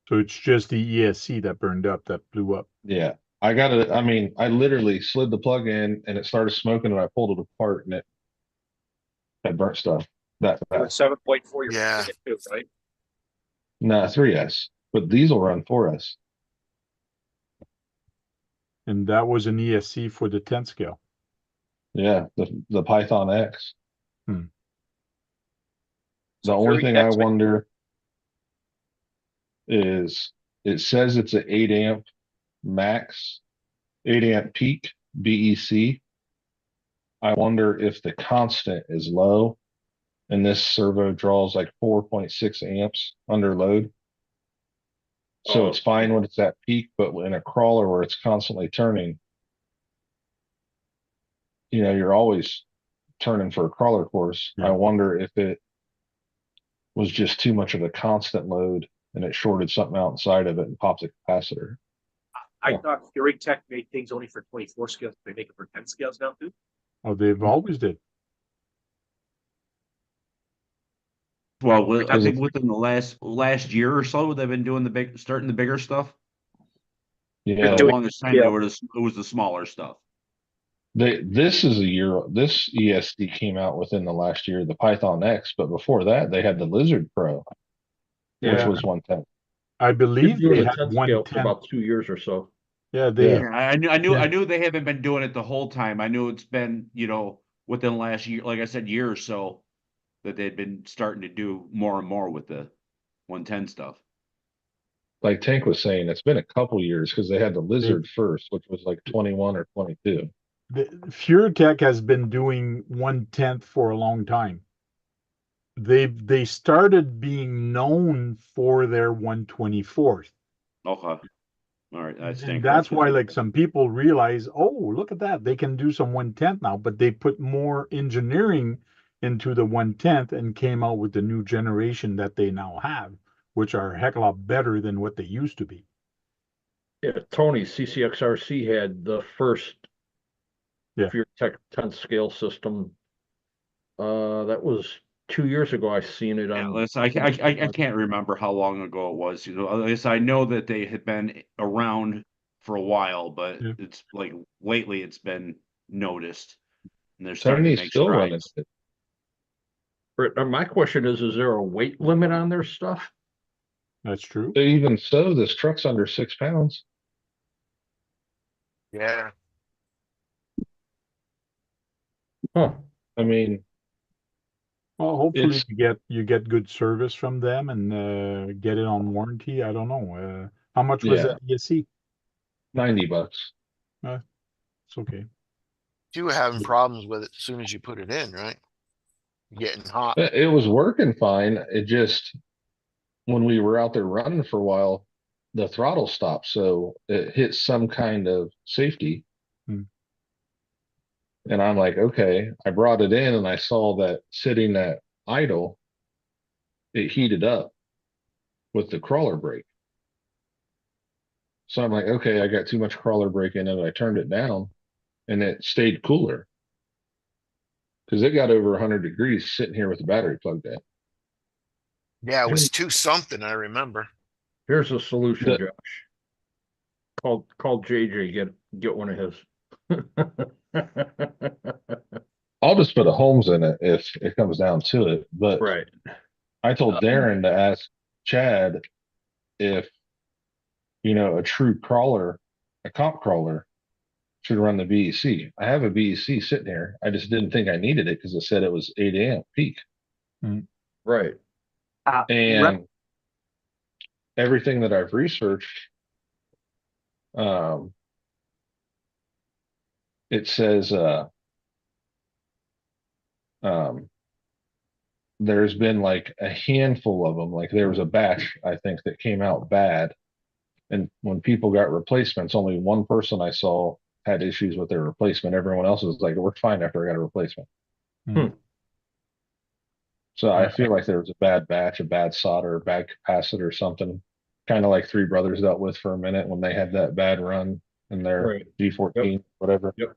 So it's just the ESC that burned up, that blew up. Yeah. I got it. I mean, I literally slid the plug in and it started smoking and I pulled it apart and it had burnt stuff that It was fast. 7.4. You're Yeah. using it too, right? Nah, 3S, but these will run 4S. And that was an ESC for the 10 scale. Yeah, the Python X. Hmm. The only Very thing I next- wonder is it says it's an 8 amp max, 8 amp peak BEC. I wonder if the constant is low and this servo draws like 4.6 amps under load. So Oh. it's fine when it's at peak, but in a crawler where it's constantly turning, you're always turning for a crawler course. Yeah. I wonder if it was just too much of a constant load and it shorted something out inside of it and popped the capacitor. I thought Keurig Tech made things only for 24 scales. They make it for 10 scales now too. Oh, they've always did. Well, I Is think it- within the last year or so, they've been doing starting the bigger stuff. Yeah, For the doing- longest time, yeah. it was the smaller stuff. this is a year. This ESD came out within the last year, the Python X, but before that they had the Lizard Pro, which Yeah. was 110. I Been believe doing they the had 10 scale for 110. about 2 years or so. Yeah, they. Yeah. Yeah, I Yeah. knew they haven't been doing it the whole time. I knew it's been, within the last year, like I said, year or so, that they'd been starting to do more and more with the 110 stuff. Like Tank was saying, it's been a couple years because they had the Lizard first, which was like 21 or 22. The FureTech has been doing 1/10 for a long time. They started being known for their 1/24. Okay. All right. I stand And that's why, corrected. like, some people realize, oh, look at that, they can do some 1/10 now, but they put more engineering into the 1/10 and came out with the new generation that they now have, which are a heck of a lot better than what they used to be. Yeah, Tony, CCXRC had the first Yeah. FureTech 10 scale system. That was 2 years ago. I seen it Yeah, on. listen, I can't remember how long ago it was. At least I know that they had been around for a while, but Yeah. it's like lately it's been noticed, and they're starting to Tony's make still running strides. it. My question is there a weight limit on their stuff? That's true. Even so, this truck's under 6 pounds. Yeah. Huh. I mean, Well, hopefully It's- you get good service from them and get it on warranty. I don't know. How much was Yeah. that ESC? $90. It's okay. You were having problems with it as soon as you put it in, right? Getting hot. It was working fine. It just, when we were out there running for a while, the throttle stopped. So it hit some kind of safety. Hmm. And I'm like, okay, I brought it in and I saw that sitting at idle, it heated up with the crawler brake. So I'm like, okay, I got too much crawler brake in it. I turned it down and it stayed cooler. Because it got over 100 degrees sitting here with the battery plugged in. Yeah, it was 2 something, I remember. Here's a solution, The- Josh. Call JJ, get one of his. I'll just put a Holmes in it if it comes down to it. But Right. I told Darren to ask Chad if, a true crawler, a comp crawler, should run the BEC. I have a BEC sitting here. I just didn't think I needed it because it said it was 8 amp peak. Right. And everything that I've researched, it says there's been like a handful of them. Like there was a batch, I think, that came out bad. And when people got replacements, only one person I saw had issues with their replacement. Everyone else was like, it worked fine after I got a replacement. So I feel like there was a bad batch, a bad solder, a bad capacitor or something. Kind of like Three Brothers dealt with for a minute when they had that bad run in their Right. G14, whatever. Yep.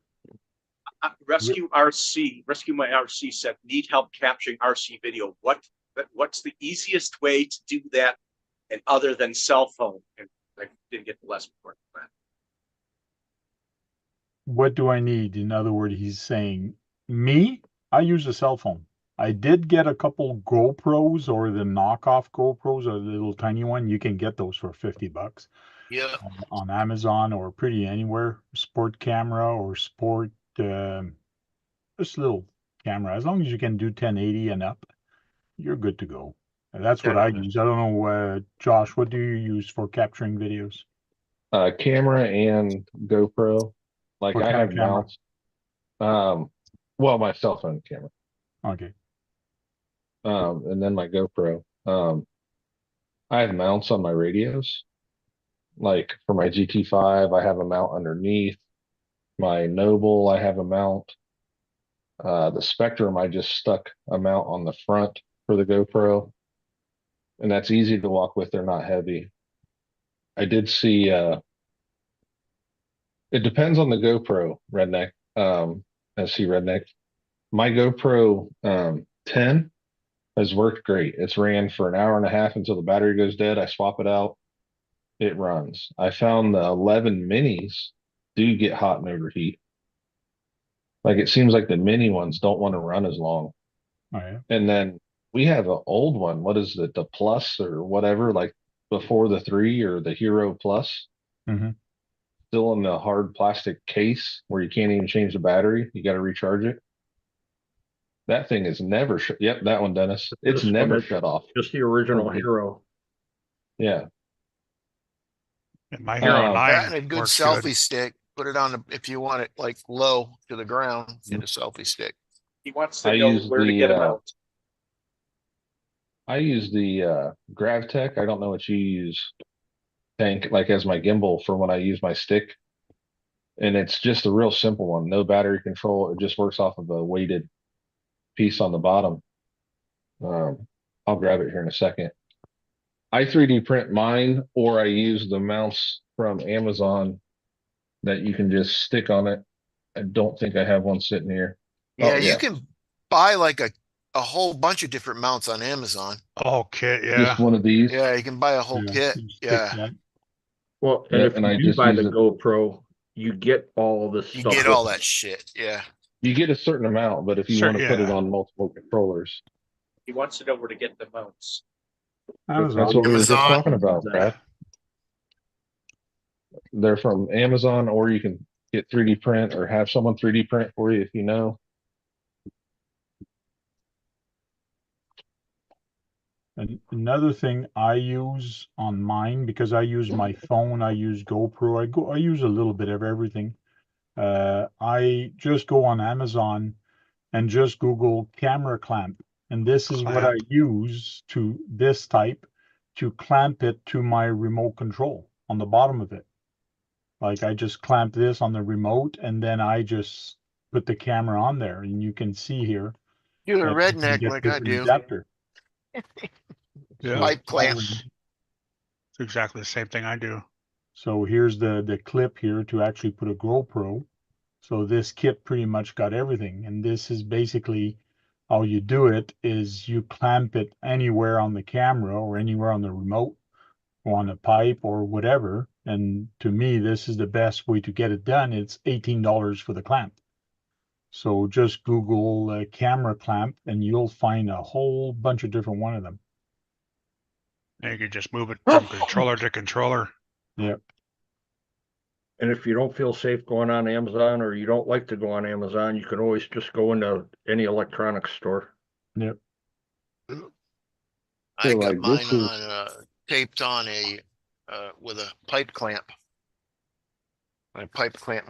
Rescue My RC said, need help capturing RC video. What's the easiest way to do that? And other than cell phone? And I didn't get the lesson for that. What do I need? In other words, he's saying, me, I use a cell phone. I did get a couple GoPros or the knockoff GoPros, or the little tiny one. You can get those for $50 Yeah. on Amazon or pretty anywhere. Sport camera or sport, just little camera. As long as you can do 1080 and up, you're good to go. And that's what I use. I don't know, Josh, what do you use for capturing videos? Camera and GoPro. Like What I kind have of camera? mounts. Well, my cell phone camera. Okay. And then my GoPro. I have mounts on my radios. Like for my GT5, I have a mount underneath. My Noble, I have a mount. The Spectrum, I just stuck a mount on the front for the GoPro. And that's easy to walk with. They're not heavy. I did see, it depends on the GoPro, Redneck. SC Redneck. My GoPro 10 has worked great. It's ran for an hour and a half until the battery goes dead. I swap it out. It runs. I found the 11 minis do get hot and overheat. Like it seems like the mini ones don't want to run as long. Oh, yeah. And then we have an old one. What is it? The Plus or whatever, like before the 3 or the Hero Plus. Mhm. Still in the hard plastic case where you can't even change the battery. You got to recharge it. That thing is never shut. Yep, that one, Dennis. It's This one never is shut off. Just the original Overheat. Hero. Yeah. And my Hero That 9 That and a good works selfie good. stick. Put it on the, if you want it like low to the ground in a selfie stick. He wants to I know use where to get them out. I use the GravTech. I don't know what you use, Tank, like as my gimbal for when I use my stick. And it's just a real simple one. No battery control. It just works off of a weighted piece on the bottom. I'll grab it here in a second. I 3D print mine, or I use the mounts from Amazon that you can just stick on it. I don't think I have one sitting here. Yeah, Oh, you can buy like a whole bunch of different mounts on Amazon. Oh, kit, yeah. Just one of these. Yeah, you can buy a whole Yeah, kit. you stick Yeah. that. Well, and Yeah, if and you I do just buy use the it. GoPro, you get all this You stuff. get with all it. that shit. Yeah. You get a certain amount, but if you want to put it Yeah. on multiple controllers, He wants to know where to get the mounts. that's Amazon. what we were just Amazon. talking about, Brad. They're from Amazon, or you can get 3D print or have someone 3D print for you if you know. And another thing I use on mine, because I use my phone, I use GoPro, I use a little bit of everything. I just go on Amazon and just Google camera clamp. And this is what I Clamp. use to this type to clamp it to my remote control on the bottom of it. Like I just clamp this on the remote and then I just put the camera on there and you can see here. You're a that you can redneck get like I different do. adapter. Yeah. Pipe clamp. It's exactly the same thing I do. So here's the clip here to actually put a GoPro. So this kit pretty much got everything. And this is basically how you do it is you clamp it anywhere on the camera or anywhere on the remote or on a pipe or whatever. And to me, this is the best way to get it done. It's $18 for the clamp. So just Google camera clamp and you'll find a whole bunch of different one of them. And you can just move it from controller to controller. Yeah. And if you don't feel safe going on Amazon or you don't like to go on Amazon, you can always just go into any electronics store. Yep. I So, got like, mine this is- on taped on a with a pipe clamp. I pipe clamp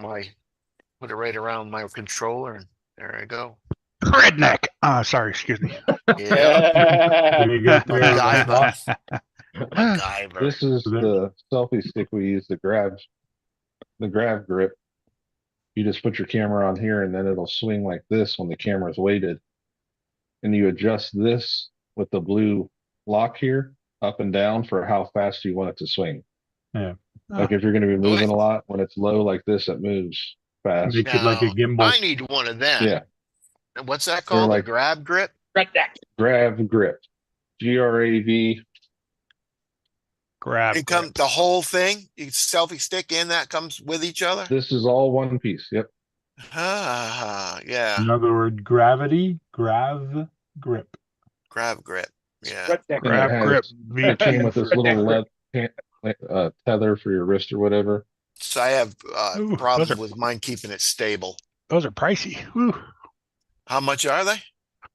put it right around my controller and there I go. Redneck. Sorry, excuse me. Yeah. Pretty good there, MacGyver. Josh. MacGyver. This is the selfie stick we use, the grab grip. You just put your camera on here and then it'll swing like this when the camera's weighted. and you adjust this with the blue lock here up and down for how fast you want it to swing. Yeah. Like if you're going to be moving a lot, when it's low like this, it moves fast. Makes it like a Now, gimbal. I need one of them. Yeah. And what's that They're called? A like- grab grip? Redneck. Grav grip. GRAV. Grab. It comes the whole thing. You selfie stick and that comes with each other. This is all one piece. Yep. Ah, yeah. In other words, gravity, grav, grip. Grab grip. Yeah. Redneck. And Grab it has- grip. It came VT. with this little lead tether for your wrist or whatever. So I have Ooh, problems those are- with mine keeping it stable. Those are pricey. Woo. How much are they?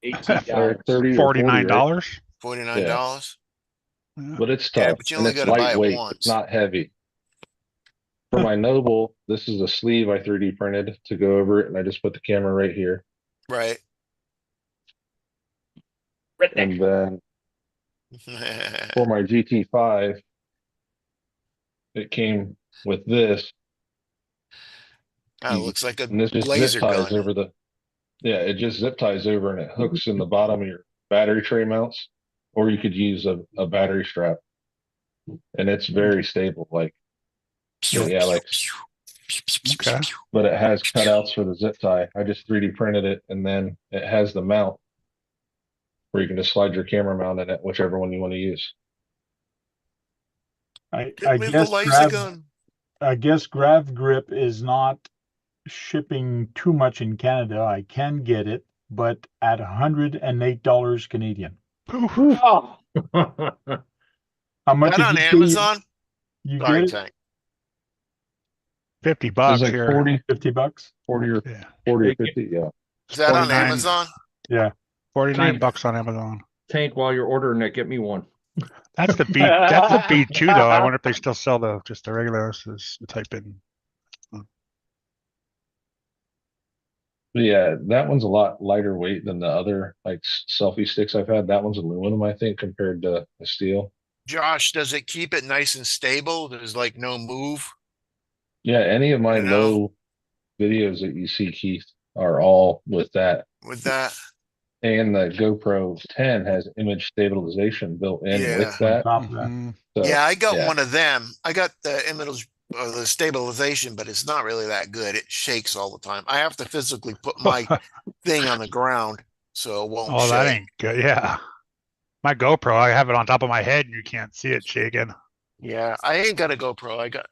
They're $18. 30 or 40, $49. right? $49. But it's Yeah, tough. but you and only it's gotta buy it lightweight. once. It's not heavy. For my Noble, this is a sleeve I 3D printed to go over it, and I just put the camera right here. Right. Redneck. And then for my GT5, it came with this, Kind of looks like a and this just laser zip ties gun. over the. Yeah, it just zip ties over, and it hooks in the bottom of your battery tray mounts, or you could use a battery strap, and it's very stable. Like, yeah, like. Okay. But it has cutouts for the zip tie. I just 3D printed it, and then it has the mount where you can just slide your camera mount in it, whichever one you want to use. I Get me the guess laser gun. I guess Grav Grip is not shipping too much in Canada. I can get it, but at $108 Canadian. Oh, How much That did on you say Amazon? You Sorry, get it? Tank. $50 It's like here. 40, $50? 40 or Yeah. 40 or Take it. 50. Yeah. Is that on 49. Amazon? Yeah. 49 bucks on Amazon. Tank, while you're ordering it, get me one. That's the B. That's the B2 though. I wonder if they still sell just the regular. Just type in. But yeah, that one's a lot lighter weight than the other like selfie sticks I've had. That one's aluminum, I think, compared to the steel. Josh, does it keep it nice and stable? There's like no move. Yeah, any of my You know? low videos that you see, Keith, are all with that. With that. And the GoPro 10 has image stabilization built in Yeah. with that. On top of that. Mhm. So, Yeah, I got yeah. one of them. I got the image or the stabilization, but it's not really that good. It shakes all the time. I have to physically put my thing on the ground so it won't Oh, that shake. ain't good. Yeah. My GoPro, I have it on top of my head and you can't see it shaking. Yeah, I ain't got a GoPro. I got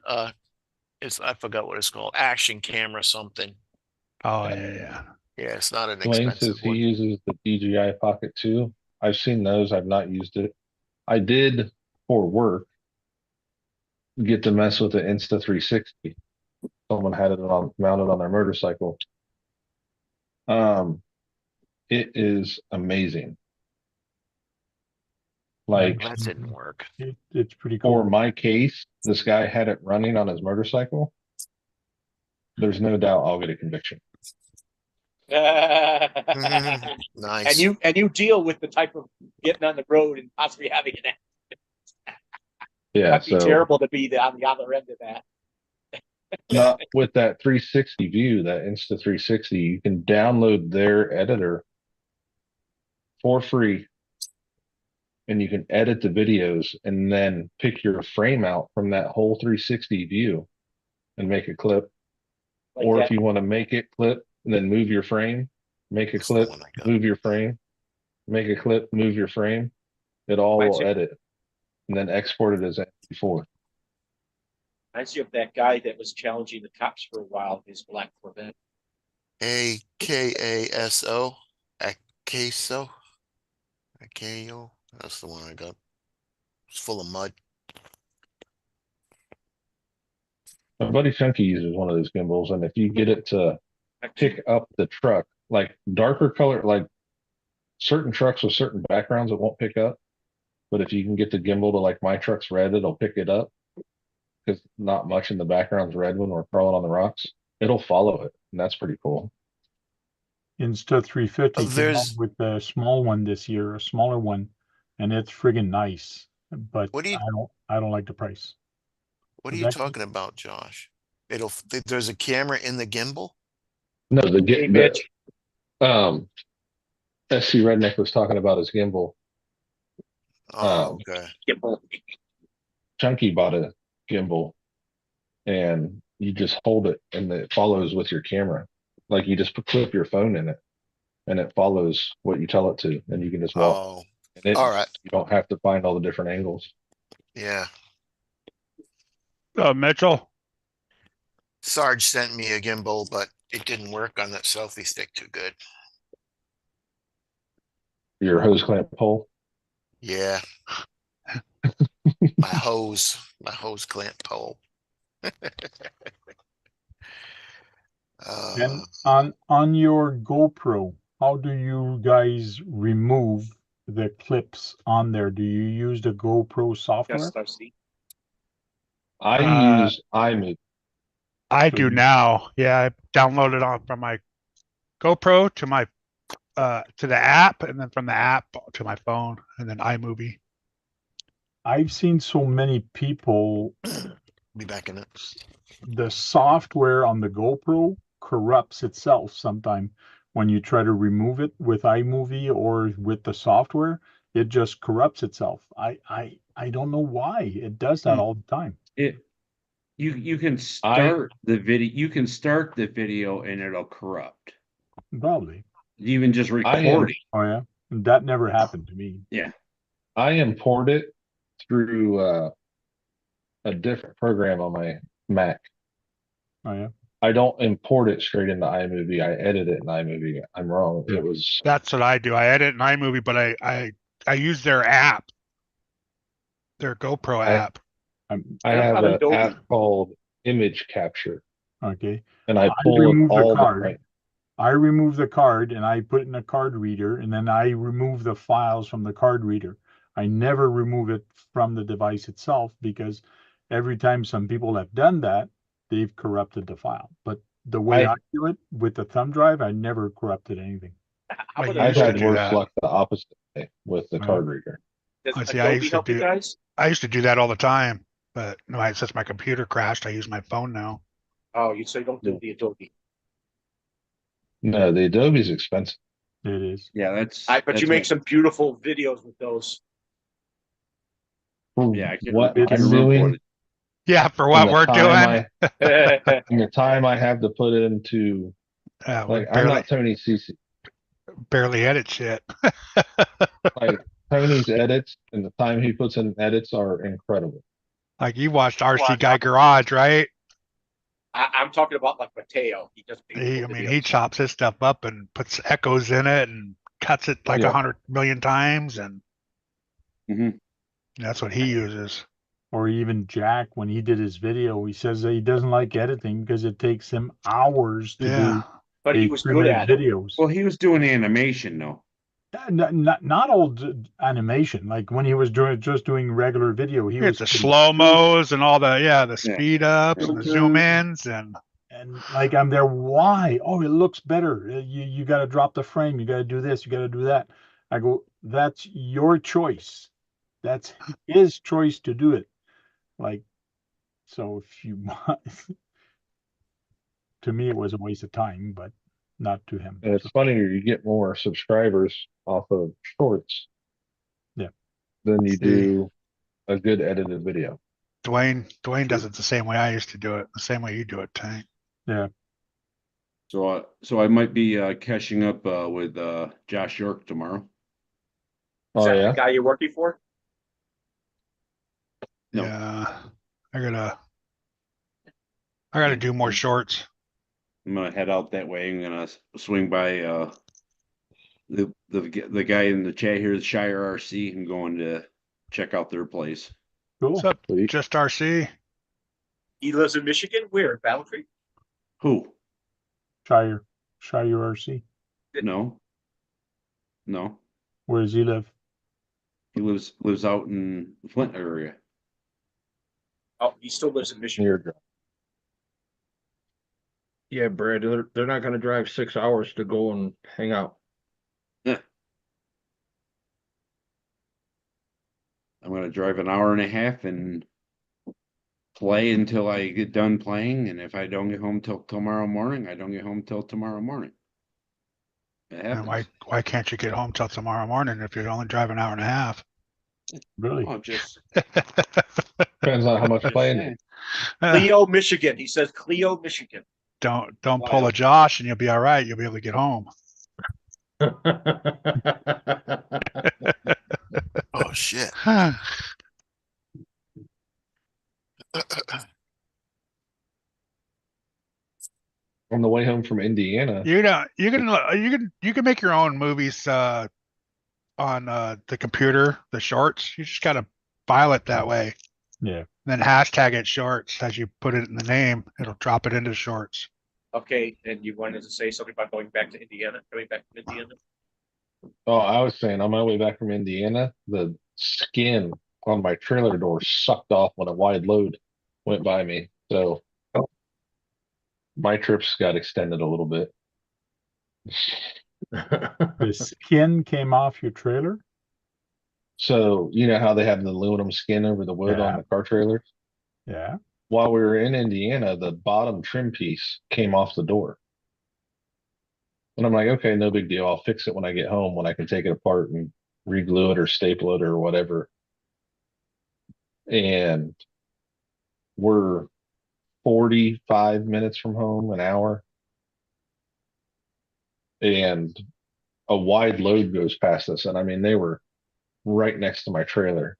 I forgot what it's called. Action camera something. Oh, yeah. Yeah, it's not an Dwayne expensive says he one. uses the DJI Pocket 2. I've seen those. I've not used it. I did for work get to mess with the Insta360. Someone had it mounted on their motorcycle. It is amazing. Like That didn't work. It's pretty for cool. my case, this guy had it running on his motorcycle. There's no doubt I'll get a conviction. Mhm. Nice. and you deal with the type of getting on the road and possibly having an accident. Yeah, That'd be so terrible to be on the other end of that. not with that 360 view, that Insta360, you can download their editor for free. And you can edit the videos and then pick your frame out from that whole 360 view and make a clip. Like Or that. if you want to make it clip and then move your frame, make a That's the clip, one I got. move your frame, make a clip, move your frame. It all Reminds will you- edit and then export it as MP4. Reminds you of that guy that was challenging the cops for a while, his black Corvette. AKASO. Akaso. Akayo. That's the one I got. It's full of mud. My buddy Chunky uses one of those gimbals, and if you get it to pick up the truck, like darker color, like certain trucks with certain backgrounds, it won't pick up. But if you can get the gimbal to like my truck's red, it'll pick it up because not much in the background's red when we're crawling on the rocks. It'll follow it, and that's pretty cool. Insta350 came out There's- with a small one this year, a smaller one, and it's friggin' nice. But What do you- I don't like the price. What are Is you that- talking about, Josh? There's a camera in the gimbal? No, the Hey, get Mitch. um SC Redneck was talking about his gimbal. Oh, okay. Chunky bought a gimbal, and you just hold it, and it follows with your camera. Like you just clip your phone in it, and it follows what you tell it to, and you can just walk. Oh, And it, all right. you don't have to find all the different angles. Yeah. Mitchell, Sarge sent me a gimbal, but it didn't work on that selfie stick too good. Your hose clamp pole. Yeah. my hose clamp pole. And on your GoPro, how do you guys remove the clips on there? Do you use the GoPro software? I Uh, use iMovie. I So do you- now. Yeah, I downloaded on from my GoPro to my to the app, and then from the app to my phone, and then iMovie. I've seen so many people, Be back in it. the software on the GoPro corrupts itself sometime when you try to remove it with iMovie or with the software, it just corrupts itself. I don't know why it does that all the time. You can start the video. You can start the video and it'll corrupt. Probably. Even just recording. Oh yeah, that never happened to me. Yeah. I import it through a different program on my Mac. Oh yeah. I don't import it straight into iMovie. I edit it in iMovie. I'm wrong. It was That's what I do. I edit in iMovie, but I use their app, their GoPro app. I have an app called Image Capture, Okay. and I I pull up remove the all the card. right. I remove the card and I put it in a card reader, and then I remove the files from the card reader. I never remove it from the device itself because every time some people have done that, they've corrupted the file. But the way I do it with the thumb drive, I never corrupted anything. Like I've had worse luck the opposite way with the card reader. I see. I used to do that all the time, but no, since my computer crashed, I use my phone now. Oh, you say don't do the Adobe. No, the Adobe's expensive. It is. Yeah, that's. But you make some beautiful videos with those. Yeah, I can't, What I can't I'm remember doing. what it, Yeah, for what we're doing. And the time I have to put it into, like, I'm not Tony CC. Barely edit shit. Like Tony's edits and the time he puts in edits are incredible. Like you watched RC Guy Garage, right? I'm talking about like Mateo. He does. He chops his stuff up and puts echoes in it and cuts it like 100 million times, and that's what he uses. Or even Jack, when he did his video, he says that he doesn't like editing because it takes him hours to do. But he was good at videos. Well, he was doing animation though. Not old animation. Like when he was just doing regular video, he was the slow mos and all the speed ups and the zoom ins and like I'm there. Why? Oh, it looks better. You got to drop the frame. You got to do this. You got to do that. I go, that's your choice. That's his choice to do it. Like, so if you want, to me, it was a waste of time, but not to him. And it's funnier, you get more subscribers off of shorts. Yeah. Than you do a good edited video. Dwayne does it the same way I used to do it, the same way you do it, Tank. Yeah. So I might be catching up with Josh York tomorrow. Is that the guy you're working for? No. Yeah, I gotta do more shorts. I'm gonna head out that way. I'm gonna swing by the guy in the chat here, the Shire RC. I'm going to check out their place. Cool. What's up? Just RC. He lives in Michigan. Where? Battle Creek? Who? Shire RC. No. Where does he live? He lives out in the Flint area. Oh, he still lives in Michigan. Yeah, Brad, they're not going to drive 6 hours to go and hang out. Yeah. I'm going to drive an hour and a half and play until I get done playing. And if I don't get home till tomorrow morning, I don't get home till tomorrow morning. It And happens. why can't you get home till tomorrow morning if you're only driving an hour and a half? Really? Oh, just Depends on how much just playing. saying. Cleo, Michigan. He says Cleo, Michigan. Don't pull a Josh and you'll be all right. You'll be able to get home. Oh, shit. On the way home from Indiana, You know, you can make your own movies on the computer, the shorts. You just gotta file it that way. Yeah. Then hashtag it shorts as you put it in the name. It'll drop it into shorts. Okay, and you wanted to say something about going back to Indiana, coming back from Indiana? oh, I was saying on my way back from Indiana, the skin on my trailer door sucked off when a wide load went by me. So my trips got extended a little bit. The skin came off your trailer? So you know how they have the aluminum skin over the wood on Yeah. the car trailers? Yeah. While we were in Indiana, the bottom trim piece came off the door. And I'm like, okay, no big deal. I'll fix it when I get home when I can take it apart and re-glue it or staple it or whatever. And we're 45 minutes from home, an hour. And a wide load goes past us. And I mean, they were right next to my trailer.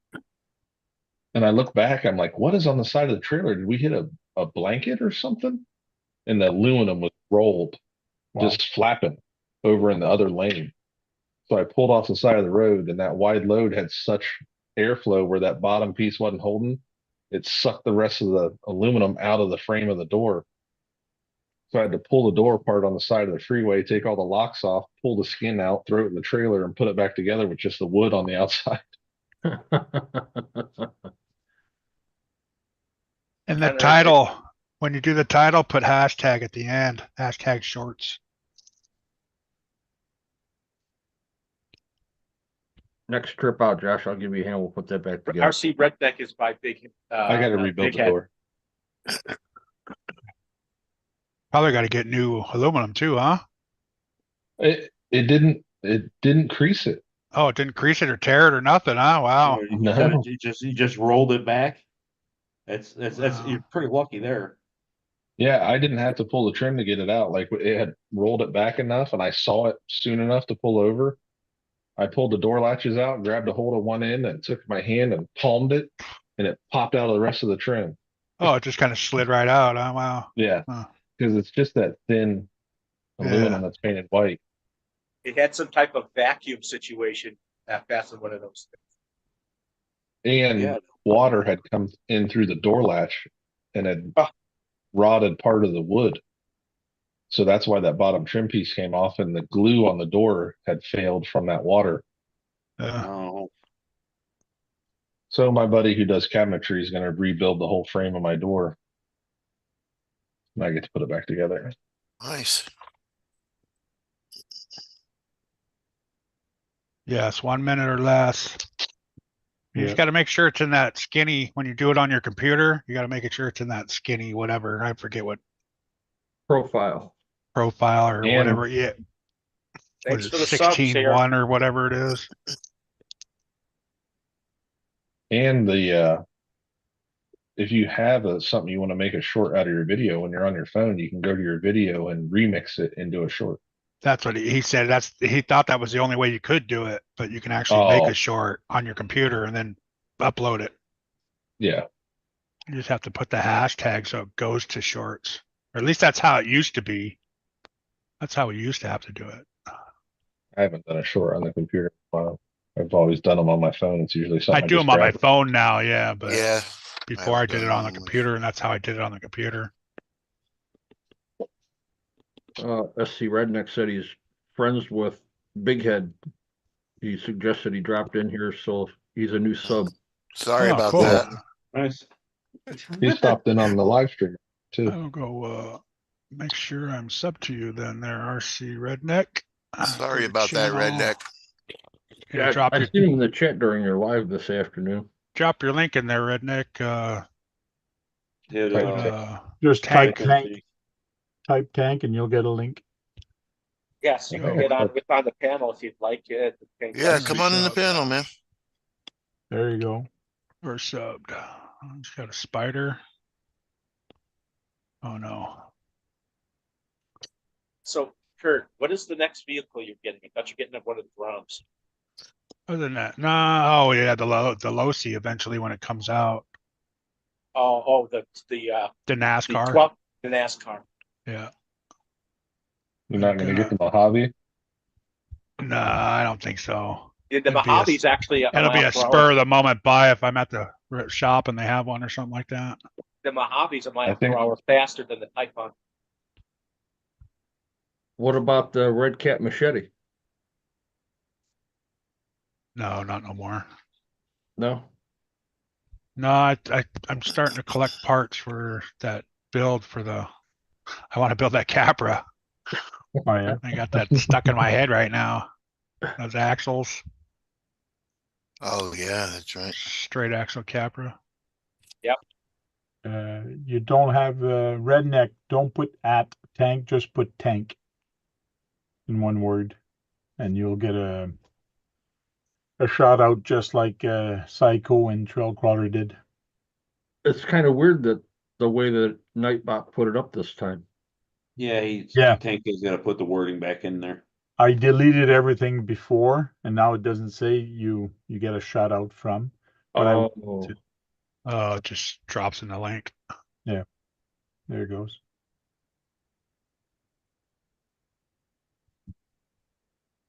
And I look back, I'm like, what is on the side of the trailer? Did we hit a blanket or something? And the aluminum was rolled, Wow. just flapping over in the other lane. So I pulled off the side of the road, and that wide load had such airflow where that bottom piece wasn't holding. It sucked the rest of the aluminum out of the frame of the door. So I had to pull the door apart on the side of the freeway, take all the locks off, pull the skin out, throw it in the trailer, and put it back together with just the wood on the outside. And the Kinda- title, when you do the title, put hashtag at the end, hashtag shorts. Next trip out, Josh, I'll give you a hand. We'll put that back together. RC Redneck is by Big. I got to rebuild Big the Head. door. Probably got to get new aluminum too, huh? It didn't crease it. Oh, it didn't crease it or tear it or nothing, huh? Wow. No. You just rolled it back. That's Wow. you're pretty lucky there. Yeah, I didn't have to pull the trim to get it out. Like it had rolled it back enough, and I saw it soon enough to pull over. I pulled the door latches out, grabbed a hold of one end, and took my hand and palmed it, and it popped out of the rest of the trim. Oh, it just kind of slid right out. Oh, wow. Yeah, Huh. because it's just that thin aluminum that's painted white. It had some type of vacuum situation at fastened one of those things. And Yeah. water had come in through the door latch and had rotted part of the wood. So that's why that bottom trim piece came off, and the glue on the door had failed from that water. Oh, So my buddy who does cabinetry is going to rebuild the whole frame of my door. And I get to put it back together. Nice. Yes, 1 minute or less. You Yeah. just got to make sure it's in that skinny. When you do it on your computer, you got to make sure it's in that skinny, whatever. I forget what Profile. profile or And- whatever. Yeah. What Thanks is for it, the subs here. 16.1 or whatever it is. And if you have something you want to make a short out of your video when you're on your phone, you can go to your video and remix it into a short. That's what he said. He thought that was the only way you could do it, but you can actually make Oh. a short on your computer and then upload it. Yeah. You just have to put the hashtag so it goes to shorts. Or at least that's how it used to be. That's how we used to have to do it. I haven't done a short on the computer in a while. I've always done them on my phone. It's usually something I do just them on my grab. phone now, yeah, but Yeah. before I haven't did it done on the them. computer, and that's how I did it on the computer. SC Redneck said he's friends with Big Head. He suggested he dropped in here, so he's a new sub. Sorry Oh, about cool. that. nice. He stopped in on the live stream too. I'll go make sure I'm sub to you then there, RC Redneck. Sorry Go to about that, channel. redneck. Yeah, drop I your seen him in the chat during your live this afternoon. drop your link in there, Redneck. Hit, Type Put, Just Tank. type tank and you'll get a link. Yes, you can Oh, get on the panel if you'd like. Yeah, come on in the panel, man. There you go. We're subbed. He's got a spider. Oh no. So, Kurt, what is the next vehicle you're getting? I thought you're getting one of the drums. Other than that, no. Oh yeah, the Losi eventually when it comes out. The The NASCAR. 12, the NASCAR. Yeah. you're not going to get the Mojave? No, I don't think so. The It'd be a- Mojave's actually It'll be a spur of the moment buy if I'm at the shop and they have one or something like that. The Mojave's a mile think- per hour faster than the Python. What about the Red Cat machete? No, not no more. No? No, I'm starting to collect parts for that build for the. I want to build that Capra. Oh yeah. I got that stuck in my head right now. Those axles, Oh yeah, that's right. straight axle Capra. You don't have redneck. Don't put at tank. Just put tank in one word, and you'll get a shout out just like Psycho and Trailcrawler did. It's kind of weird that the way that Nightbot put it up this time. Yeah, Yeah. Tank is gonna put the wording back in there. I deleted everything before, and now it doesn't say you get a shout out from. But Oh, Oh, it just drops in the link. there it goes.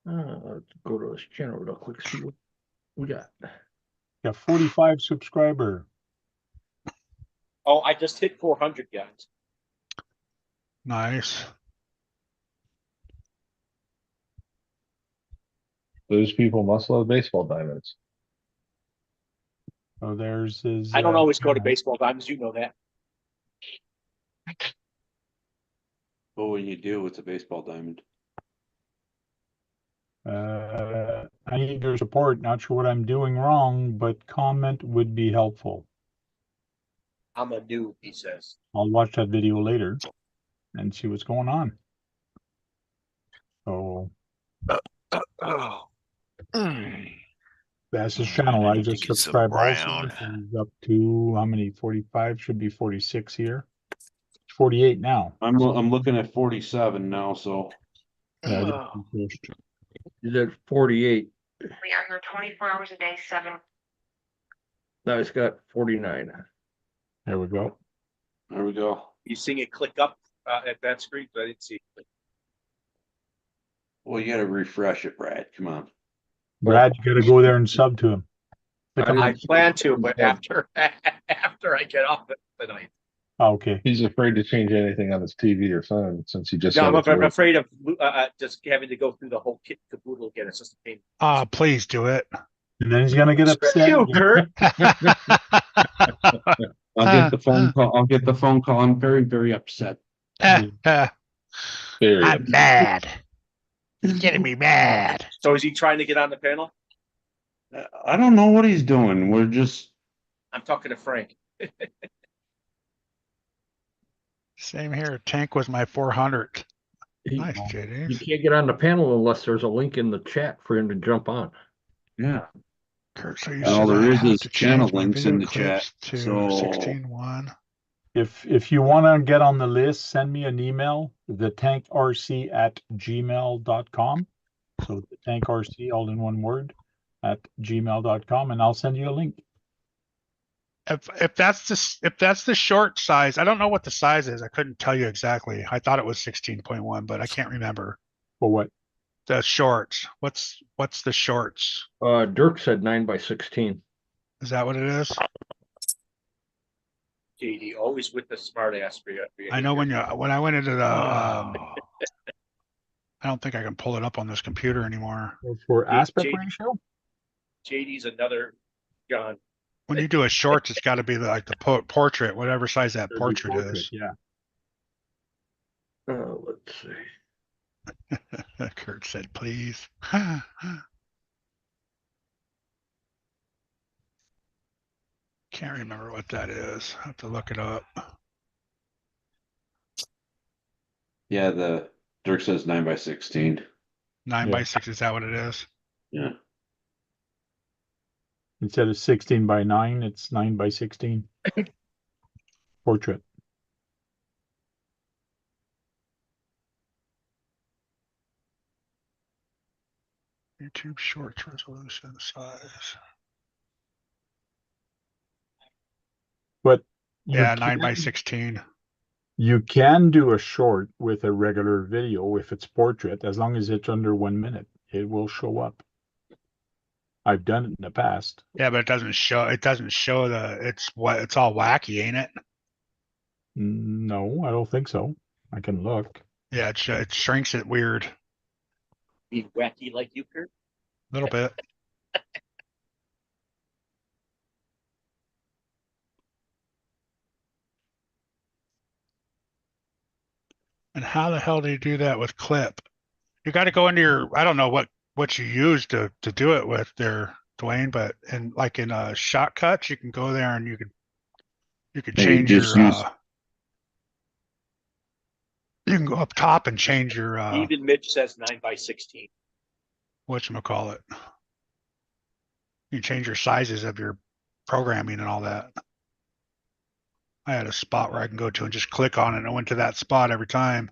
let's go to this channel real quick. See what we got. Got 45 subscriber. Oh, I just hit 400, guys. Nice. Those people must love baseball diamonds. So there's his. I don't always go to baseball diamonds. You know that. But when you do, it's a baseball diamond. I need your support. Not sure what I'm doing wrong, but comment would be helpful. I'm a noob, he says. I'll watch that video later and see what's going on. So Oh. that's his channel. I need to just get some subscribed also. brown. He's up to how many? 45, should be 46 here. 48 now. I'm looking at 47 now, so Yeah, Oh. He's at 48. We are here 24 hours a day, 7. Now he's got 49. there we go. there we go. You seeing it click up at that screen? But I didn't see it. Well, you gotta refresh it, Brad. Come on. Brad, you gotta go there and sub to him. I plan to, but after I get off it tonight. Okay. He's afraid to change anything on his TV or phone since he just. No, said it's I'm working. afraid of just having to go through the whole kit caboodle again. It's just a pain. Please do it. And then he's gonna get Screw upset. you, Kurt. I'll get the phone call. I'll get the phone call. I'm very, very upset. Very I'm mad. It's getting me mad. So is he trying to get on the panel? I don't know what he's doing. We're just I'm talking to Frank. Same here. Tank was my 400. He, Nice, you JD. can't get on the panel unless there's a link in the chat for him to jump on. yeah. Kurt, so you And all said there I is have is to channel change my links video in the clips chat, to so- 16.1. If you want to get on the list, send me an email, thetankrc@gmail.com. So the tankrc, all in one word, at gmail.com, and I'll send you a link. If that's the short size, I don't know what the size is. I couldn't tell you exactly. I thought it was 16.1, but I can't remember. For what? The shorts. What's the shorts? Dirk said 9x16. Is that what it is? JD, always with the smart ass for you. I know when I went into the I don't think I can pull it up on this computer anymore. For aspect J- ratio? JD's another John. When you do a shorts, it's got to be like the portrait, whatever size that portrait is. Yeah. Let's see. Kurt said, please. Can't remember what that is. I have to look it up. Yeah, the Dirk says 9x16. 9x6, is that what it is? Yeah. Instead of 16x9, it's 9x16. Portrait. YouTube Shorts resolution size. But you Yeah, can, 9x16. you can do a short with a regular video if it's portrait, as long as it's under 1 minute. It will show up. I've done it in the past. Yeah, but it doesn't show. It doesn't show it's all wacky, ain't it? No, I don't think so. I can look. Yeah, it shrinks it weird. Be wacky like you, Kurt. A little bit. And how the hell do you do that with clip? You got to go into your, I don't know what you use to do it with there, Dwayne, but in Shotcuts, you can go there and you can Hey, change just your use- you can go up top and change your Even Mitch says 9x16. whatchamacallit. You can change your sizes of your programming and all that. I had a spot where I can go to and just click on it, and I went to that spot every time.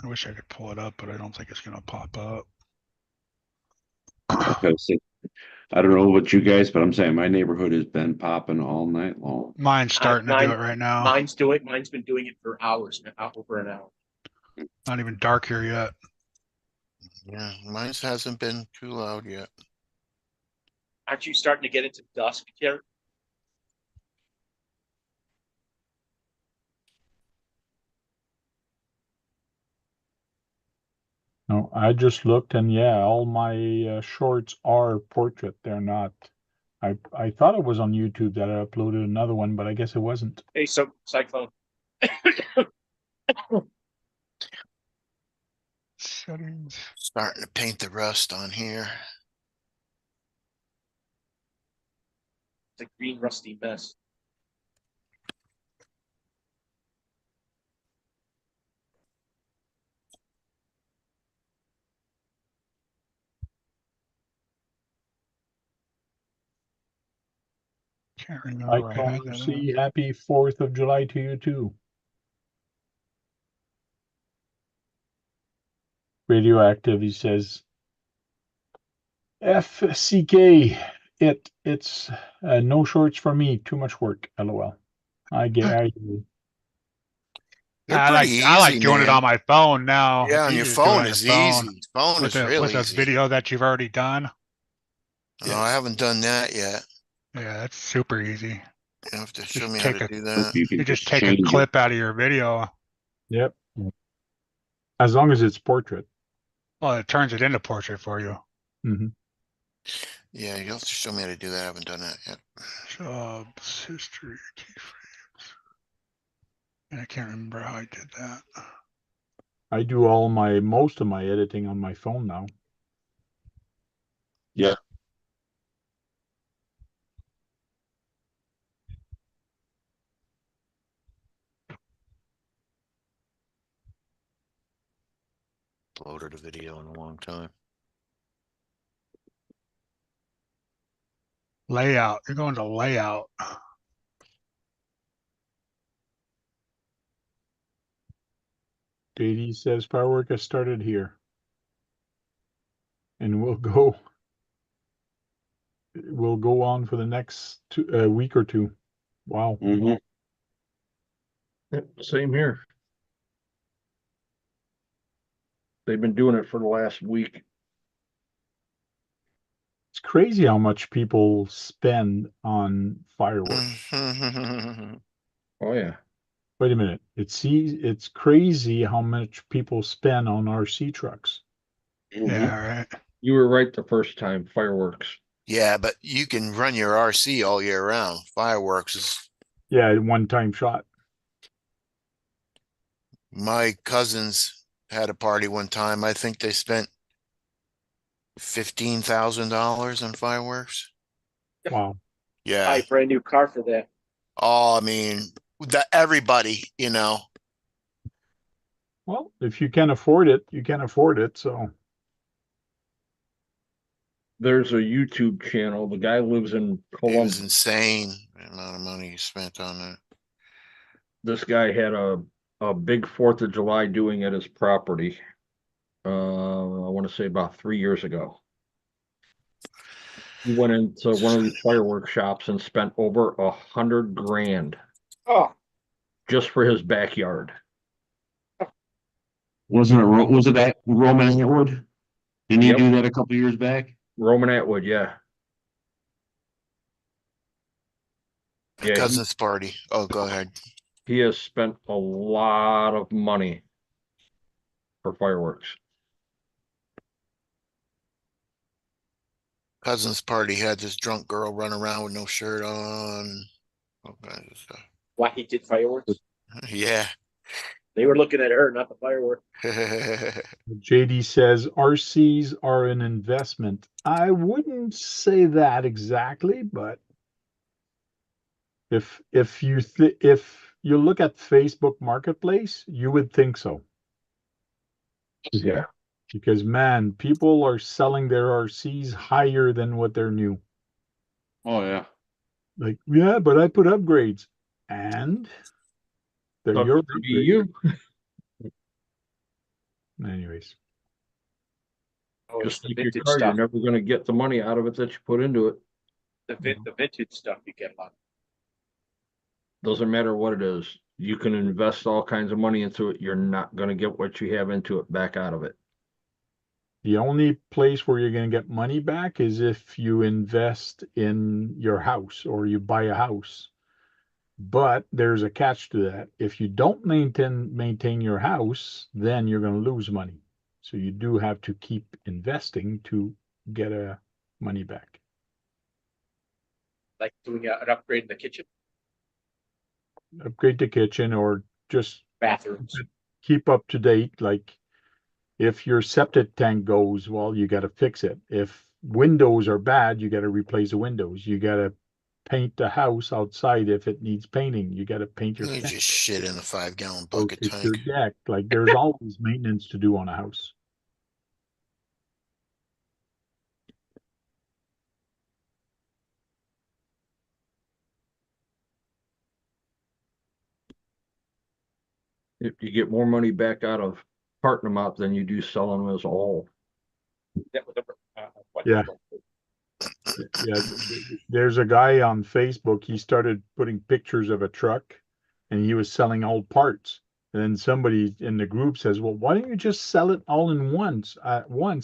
I wish I could pull it up, but I don't think it's gonna pop up. I don't know about you guys, but I'm saying my neighborhood has been popping all night long. Mine's starting to do it right now. Mine's been doing it for hours, over an hour. Not even dark here yet. Yeah, mine hasn't been too loud yet. Aren't you starting to get into dusk, Kurt? No, I just looked, and yeah, all my shorts are portrait. They're not. I thought it was on YouTube that I uploaded another one, but I guess it wasn't. Hey, so Cyclone. Settings. Starting to paint the rust on here. It's a green rusty mess. Can't remember I where I had can that. see happy 4th of July to you too. Radioactive, he says. FCK, it's no shorts for me. Too much work. LOL. I get. They're I pretty easy, like doing it man. on my phone now. Yeah, It's on your easy to do it phone on is your phone easy. Phone is real with a easy. video that you've already done. No, I haven't done that yet. Yeah, that's super easy. You have to show Just me how take to a- do that. You can You just take a change it. clip out of your video. Yep. As long as it's portrait. Well, it turns it into portrait for you. Mm-hmm. Yeah, you'll have to show me how to do that. I haven't done that yet. Jobs, history, keyframes. And I can't remember how I did that. I do most of my editing on my phone now. Yeah. Loaded a video in a long time. Layout. You're going to layout. JD says firework has started here. And we'll go on for the next week or two. Wow. Mm-hmm. Yep, same here. They've been doing it for the last week. It's crazy how much people spend on fireworks. Oh yeah. Wait a minute. It's crazy how much people spend on RC trucks. Yeah, right. You were right the first time, fireworks. Yeah, but you can run your RC all year round. Fireworks is. Yeah, one-time shot. My cousins had a party one time. I think they spent $15,000 on fireworks. Wow. Yeah. Buy a brand new car for that. Oh, I mean, the everybody, you know. Well, if you can afford it, you can afford it. So There's a YouTube channel. The guy lives in It was Columbus. insane the amount of money he spent on that. This guy had a big 4th of July doing at his property. I want to say about 3 years ago. He went into one of these fireworks shops and spent over $100 grand Oh, just for his backyard. Wasn't it, was it that Roman Atwood? Didn't he Yep. do that a couple years back? Roman Atwood, yeah. Yeah, Cousin's party. Oh, go ahead. he has spent a lot of money for fireworks. Cousin's party had this drunk girl run around with no shirt on. All kinds of stuff. why he did fireworks? Yeah. They were looking at her, not the fireworks. JD says RCs are an investment. I wouldn't say that exactly, but if you look at Facebook Marketplace, you would think so. Yeah. Because man, people are selling their RCs higher than what they're new. Oh, yeah. Like, yeah, but I put upgrades, and they're Sucks your to be upgrades. you. Anyways, Oh, it's Just the like your vintage car, you're stuff. never going to get the money out of it that you put into it. The vintage stuff you get a lot. Doesn't matter what it is. You can invest all kinds of money into it. You're not going to get what you have into it back out of it. the only place where you're going to get money back is if you invest in your house or you buy a house. But there's a catch to that. If you don't maintain your house, then you're going to lose money. So you do have to keep investing to get money back. Like doing an upgrade in the kitchen, Upgrade the kitchen or just bathrooms. keep up to date. Like if your septic tank goes, well, you got to fix it. If windows are bad, you got to replace the windows. You got to paint the house outside if it needs painting. You got to paint your You fence. just shit in a 5-gallon Or bucket fix your tank. deck. Like there's always maintenance to do on a house. If you get more money back out of parting them out than you do selling them as a whole. Yeah. Yeah, there's a guy on Facebook. He started putting pictures of a truck and he was selling old parts. And then somebody in the group says, well, why don't you just sell it all in once,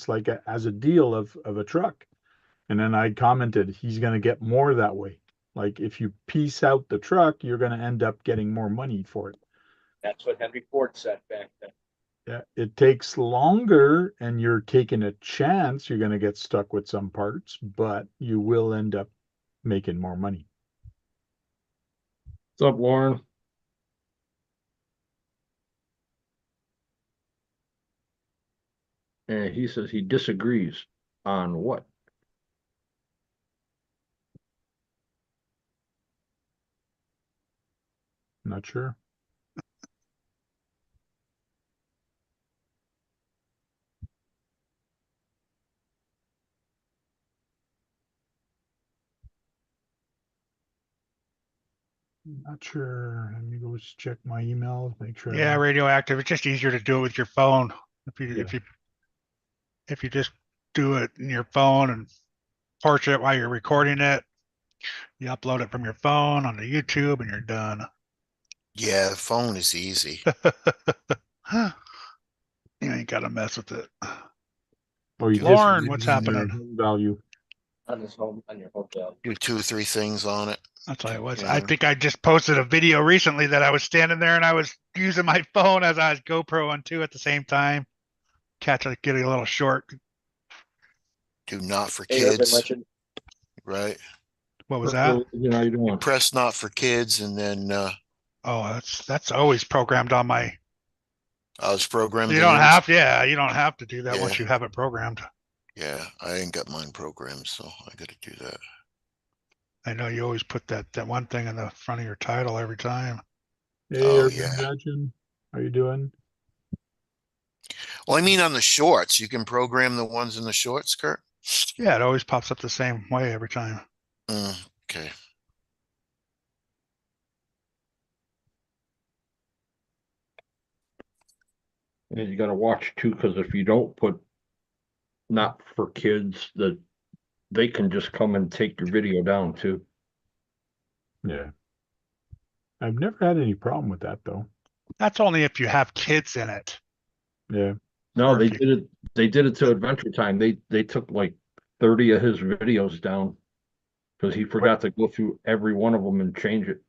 like as a deal of a truck? And then I commented, he's going to get more that way. Like if you piece out the truck, you're going to end up getting more money for it. That's what Henry Ford said back then. Yeah, it takes longer and you're taking a chance you're going to get stuck with some parts, but you will end up making more money. What's up, Lauren? And he says he disagrees on what? Not sure. Not sure. Let me go check my emails, make sure. Yeah, radioactive. It's just easier to do it with your phone. If you just do it in your phone and torch it while you're recording it, you upload it from your phone onto YouTube and you're done. Yeah, the phone is easy. You ain't got to mess with it. Oh, you Lauren, just what's happening? value. On his home, on your hotel. Do 2 or 3 things on it. I'll tell you what. Yeah. I think I just posted a video recently that I was standing there and I was using my phone as I was GoPro on 2 at the same time. Getting a little short. Do not for Hey, Urban kids. Legend. Right. What was that? How you doing? Press not for kids, and then Oh, that's always programmed on my. I was programmed. You don't have, yeah, you don't have to do that once Yeah. you have it programmed. Yeah, I ain't got mine programmed, so I got to do that. I know you always put that one thing in the front of your title every time. Hey, Oh, Urban yeah. Legend, how you doing? Well, I mean, on the shorts, you can program the ones in the shorts, Kurt? Yeah, it always pops up the same way every time. Okay. And you gotta watch too, because if you don't put not for kids, that they can just come and take your video down too. Yeah. I've never had any problem with that though. That's only if you have kids in it. Yeah. No, Or they if you, did it. They did it to Adventure Time. They took like 30 of his videos down because he forgot to go through every one of them and change it.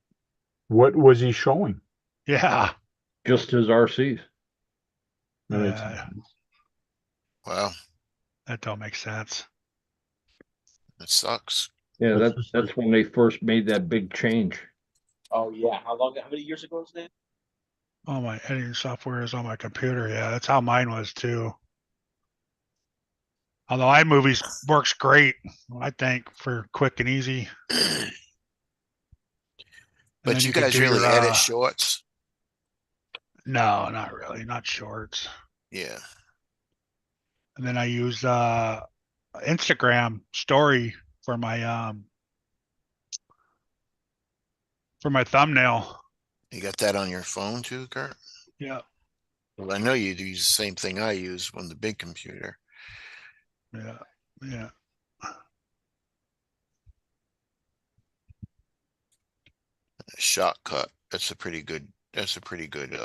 What was he showing? yeah, Just his RCs. That makes uh, sense. Well, that don't make sense. it sucks. Yeah, That's just like, that's when they first made that big change. Oh, yeah. How many years ago was that? All my editing software is on my computer. Yeah, that's how mine was too. Although iMovies works great, I think, for quick and easy. And then But you you could guys do your really edit shorts? no, not really, not shorts. Yeah. And then I use Instagram story for my thumbnail. You got that on your phone too, Kurt? Yeah, Well, I know you use the same thing I use on the big computer. yeah, yeah. Shotcut. That's a pretty good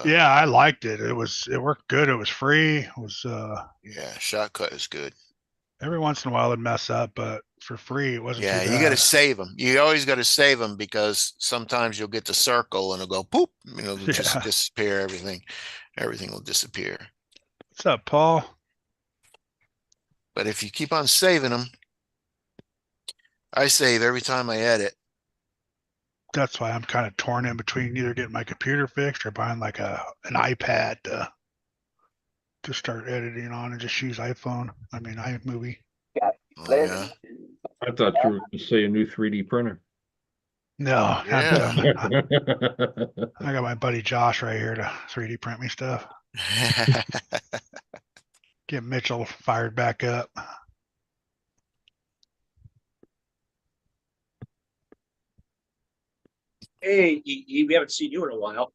Yeah, I liked it. It worked good. It was free. It was yeah, Shotcut is good. every once in a while it'd mess up, but for free it wasn't too Yeah, you got to bad. save them. You always got to save them because sometimes you'll get the circle and it'll go poop, it'll just Yeah. disappear. Everything will disappear. What's up, Paul? But if you keep on saving them, I save every time I edit. That's why I'm kind of torn in between either getting my computer fixed or buying like an iPad to start editing on and just use iMovie. Oh yeah, I thought you were going to say a new 3D printer. No, I haven't yeah. done that. I got my buddy Josh right here to 3D print me stuff. Get Mitchell fired back up. Hey, we haven't seen you in a while.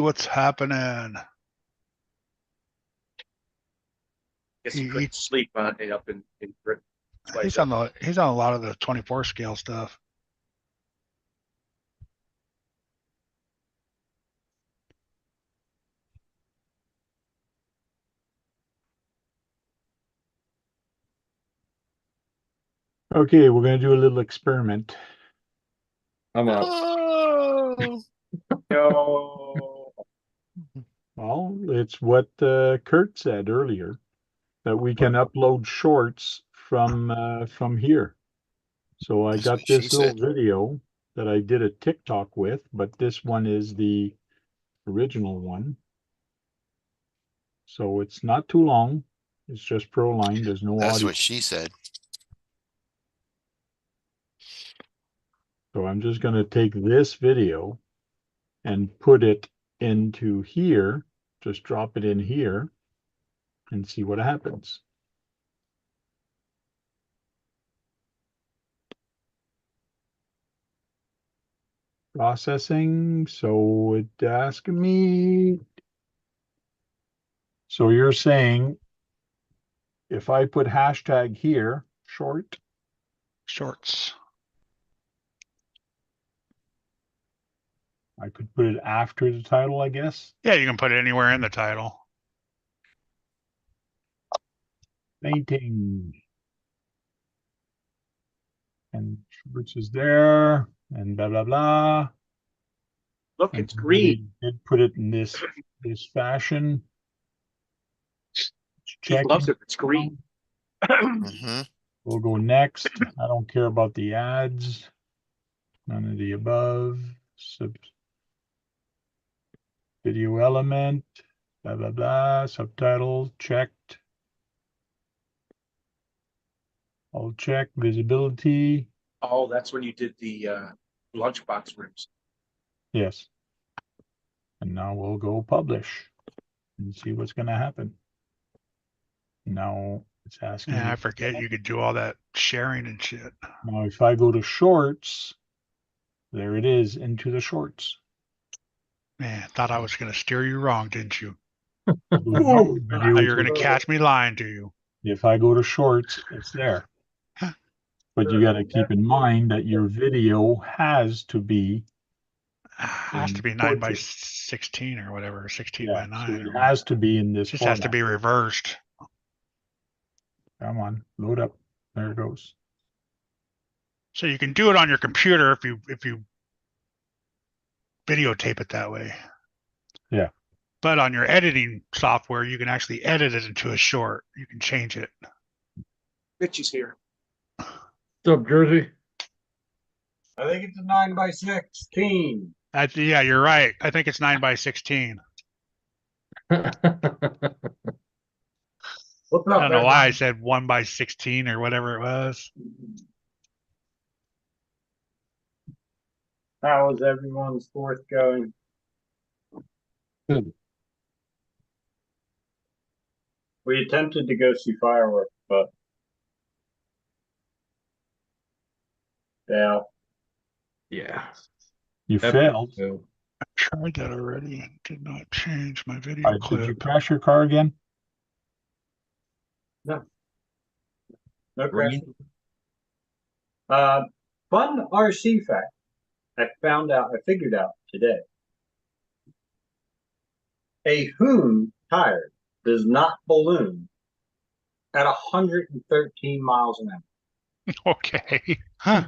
What's happening? Guess he EE, couldn't sleep on it up in Britain. That's why he's up. on a lot of the 24 scale stuff. okay, we're gonna do a little experiment. I'm out. Oh, No. Well, it's what Kurt said earlier, that we can upload shorts from here. So I that's got what she this little said. video that I did a TikTok with, but this one is the original one. So it's not too long. It's just ProLine. There's no That's audio. what she said. So I'm just going to take this video and put it into here. Just drop it in here and see what happens. Processing. So it asked me. So you're saying if I put hashtag here, short, Shorts. I could put it after the title, I guess. Yeah, you can put it anywhere in the title. Painting. And shorts is there and blah, blah, blah. Look, And it's green. did put it in this fashion. He Check. loves it. It's green. Hmm. We'll go next. I don't care about the ads. None of the above. Video element. Blah, blah, blah. Subtitle checked. All check. Visibility. Oh, that's when you did the lunchbox rims. Yes. And now we'll go publish and see what's going to happen. Now it's asking Yeah, me. I forget you could do all that sharing and shit. Now, if I go to shorts, there it is into the shorts. Man, thought I was going to steer you wrong, didn't you? Video Now you're going to to- catch me lying to you. If I go to shorts, it's there. But you got to keep in mind that your video has to be Has to be 9 by 16 or whatever, 16 by 9. so it or has to be in this just has to format. be reversed. Come on, load up. There it goes. So you can do it on your computer if you videotape it that way. Yeah. But on your editing software, you can actually edit it into a short. You can change it. Mitch is here. What's up, Jersey? I think it's a 9 by 16. Yeah, you're right. I think it's 9 by 16. What's I up, don't know why I everybody? said 1 by 16 or whatever it was. How is everyone's fourth going? Good. We attempted to go see fireworks, but yeah, Yeah. You That- failed. I tried that already and did not change my video All right, did you clip. crash your car again? no Green? question. Fun RC fact. I figured out today. A Hoon tire does not balloon at 113 miles an hour. Okay. Huh.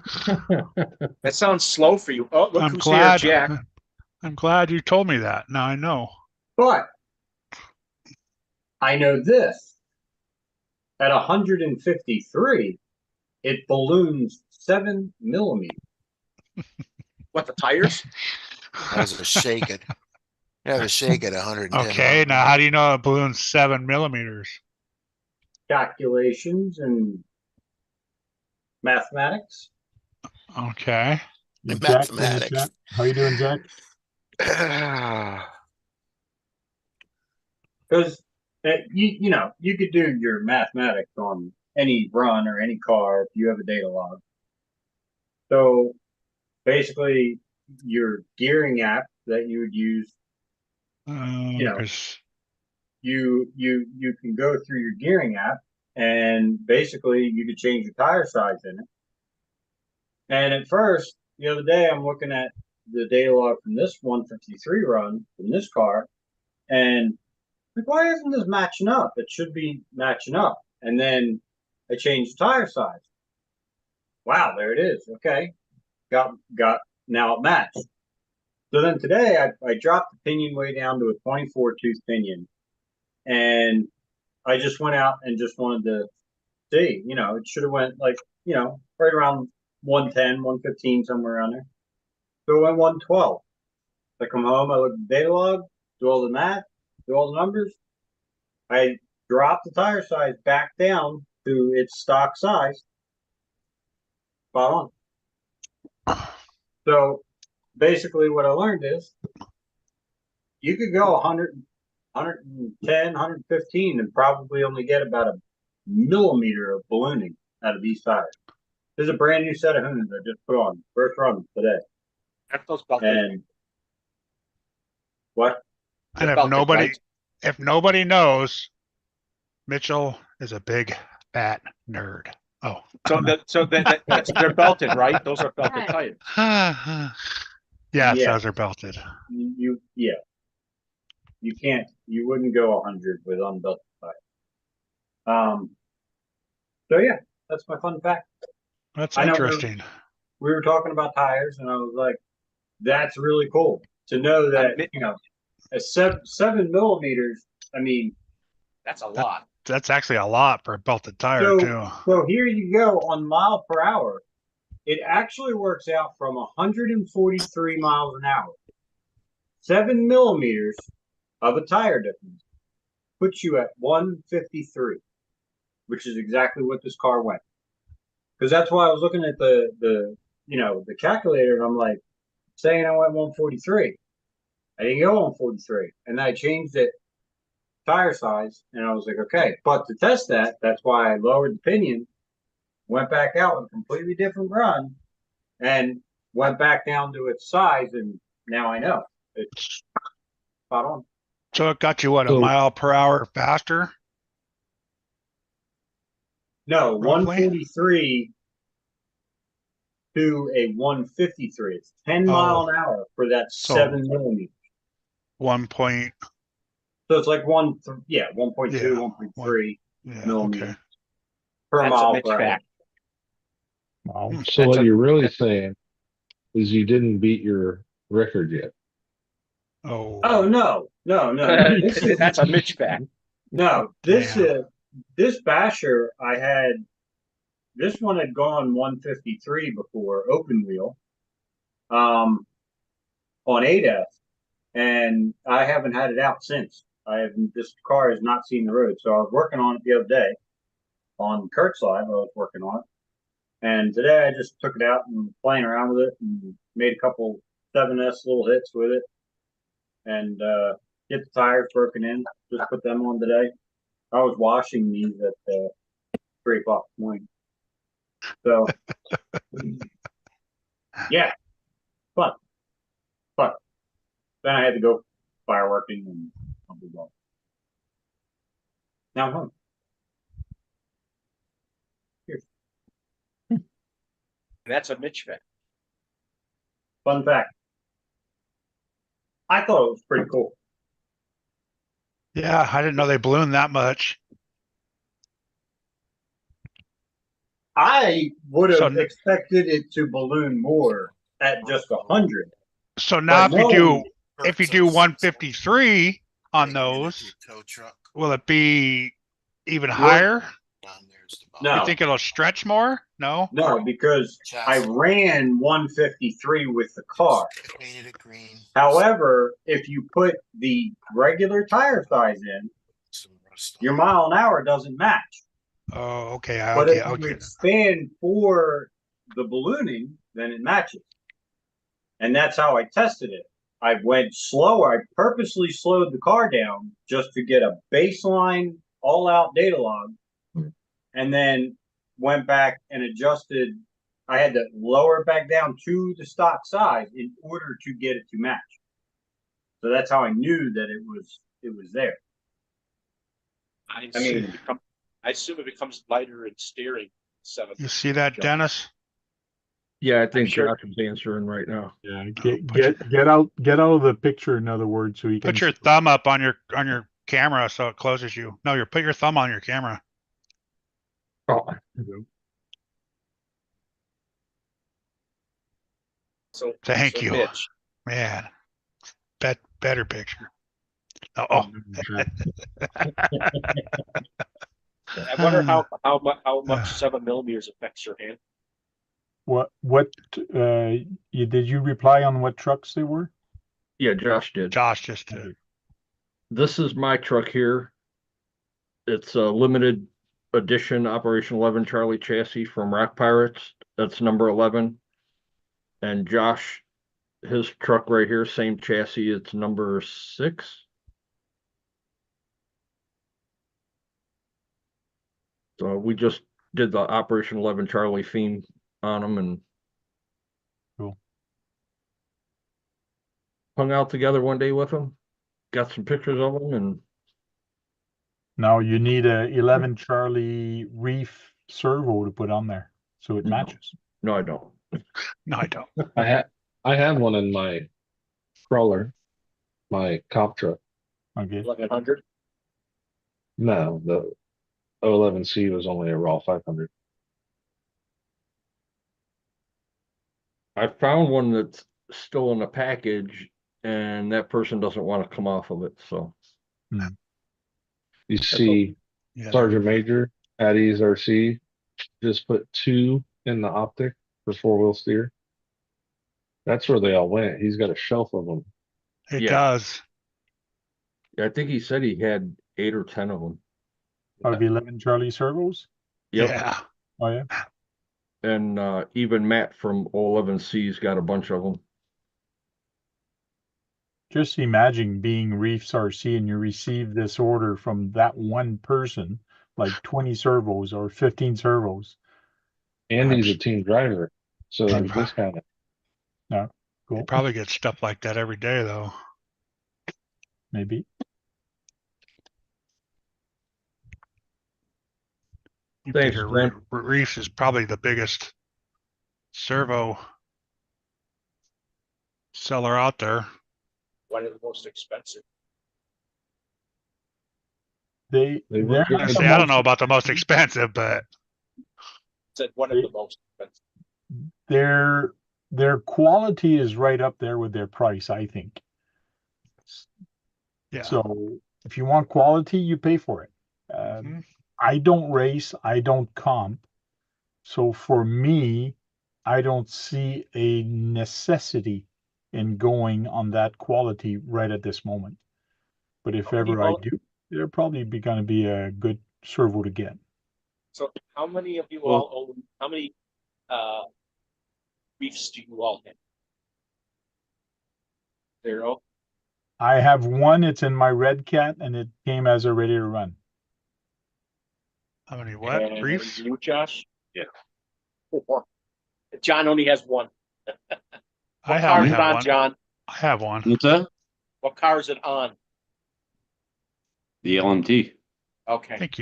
That sounds slow for you. Oh, look I'm who's glad. here, Jack. I'm glad you told me that. Now I know. But I know this. At 153, it balloons 7 millimeters. What, the tires? That was a shake it. Yeah, the shake at 110. Okay. Now, how do you know it balloons 7 millimeters? Calculations and mathematics. Okay. In Jack in the mathematics. chat. How you doing, Jack? Because you could do your mathematics on any run or any car if you have a data log. So basically, your gearing app that you would use, know, 'cause- you can go through your gearing app and basically you could change your tire size in it. And at first, the other day, I'm looking at the data log from this 153 run from this car, and like, why isn't this matching up? It should be matching up. And then I changed the tire size. Wow, there it is. Okay, got now it matched. So then today I dropped the pinion way down to a 24 tooth pinion, and I just went out and just wanted to see. It should have went like right around 110, 115, somewhere around there. So it went 112. I come home, I look at the data log, do all the math, do all the numbers. I dropped the tire size back down to its stock size. Spot on. So basically what I learned is you could go 100, 110, 115 and probably only get about a millimeter of ballooning out of these tires. There's a brand new set of Hoons I just put on first run today. Those belted. And what? And belted, right? if nobody knows, Mitchell is a big fat nerd. Oh. That's they're belted, right? Those are belted tires. Yes, Yeah. those are belted. You wouldn't go 100 with unbelted tires. So yeah, that's my fun fact. That's I know interesting. We were talking about tires, and I was like, "That's really cool to know that a 7 millimeters. I mean, that's a lot. That's actually a lot for a belted tire too. So here you go on mile per hour. It actually works out from 143 miles an hour. 7 millimeters of a tire difference puts you at 153, which is exactly what this car went. Because that's why I was looking at the calculator, and I'm like, saying I went 143. I didn't go 143. And I changed it tire size, and I was like, okay. But to test that, that's why I lowered the pinion, went back out with a completely different run, and went back down to its size, and now I know it's spot on. So it got you what, a So- mile per hour faster? No, Roughly? 143 to a 153. It's 10 Oh. mile an hour for that So- 7 millimeters. 1 point. So it's like 1.2, Yeah, 1.3 Yeah, millimeters okay. per That's a mile Mitch per hour. fact. Wow. So That's what a- you're really saying is you didn't beat your record yet. Oh. Oh no. This is, That's a Mitch fact. no, this Damn. this basher I had. This one had gone 153 before open wheel, on 8F, and I haven't had it out since. This car has not seen the road. So I was working on it the other day on Kurt's Live. I was working on it, and today I just took it out and playing around with it and made a couple 7S little hits with it, and get the tires broken in. Just put them on today. I was washing these at 3 o'clock this morning. So yeah, fun. Then I had to go fireworking and blah, blah. Now I'm home. Here. That's a Mitch fact. Fun fact. I thought it was pretty cool. Yeah, I didn't know they ballooned that much. I would have So- expected it to balloon more at just 100. So now But if no, you do 153 on Taking it into those, your tow truck. will it be even higher? Down there's the No. You bottom. think it'll stretch more? No? No, because I ran 153 with the car. Painted it green. However, if you put the regular tire size in, Some rust on your it. mile an hour doesn't match. Oh, okay. But Okay, if you okay. expand for the ballooning, then it matches. And that's how I tested it. I went slower. I purposely slowed the car down just to get a baseline all-out data log, and then went back and adjusted. I had to lower it back down to the stock size in order to get it to match. So that's how I knew that it was there. I mean- assume it becomes lighter in steering. 7. You see that, Dennis? Yeah, I think sure- Josh is answering right now. Yeah, put get out of the picture. In other words, so you can Put your thumb up on your camera so it closes you. No, put your thumb on your camera. Oh, So Thank so you. Mitch, Man. Better picture. Oh, Oh, sure. I wonder how much 7 millimeters affects your hand. What did you reply on what trucks they were? yeah, Josh did. Josh just did. This is my truck here. It's a limited edition Operation 11 Charlie chassis from Rock Pirates. That's number 11. And Josh, his truck right here, same chassis. It's number 6. So we just did the Operation 11 Charlie theme on them and Cool. hung out together one day with them. Got some pictures of them, and Now you need a 11 Charlie reef servo to put on there so it No. matches. no, I don't. No, I don't. I have one in my crawler, my cop truck. Okay. 1100. No, the 011C was only a raw 500. I found one that's still in the package, and that person doesn't want to come off of it. So You see, Yeah. Sergeant Major at RC just put 2 in the optic for 4-wheel steer. That's where they all went. He's got a shelf of them. It Yeah. does. I think he said he had 8 or 10 of them. Of 11 Charlie servos? Yep. Yeah. Oh yeah. And even Matt from 011C's got a bunch of them. just imagine being Reefs RC and you receive this order from that one person, like 20 servos or 15 servos. And he's a team driver, so Right. they're discounted. Yeah, You cool. probably get stuff like that every day, though. Maybe. You Thanks, figure Brent. Reefs is probably the biggest servo seller out there. One of the most expensive. They're They not were I the say I don't most, know about the most expensive, but Said one of the most expensive. their quality is right up there with their price, I think. yeah. So if you want quality, you pay for it. Mhm. I don't race, I don't comp. So for me, I don't see a necessity in going on that quality right at this moment. But if How many ever I vol- do, there'll probably be going to be a good servo to get. So how many of you Well- all own, how many Reefs do you all have? 0? I have one, it's in my Red Cat, and it came as a ready to run. How many what? And Reefs? you, Josh? Yeah. 4. John only has 1. I What car only is it have on, one. John? I have one. What's that? What car is it on? The LMT. I Okay. think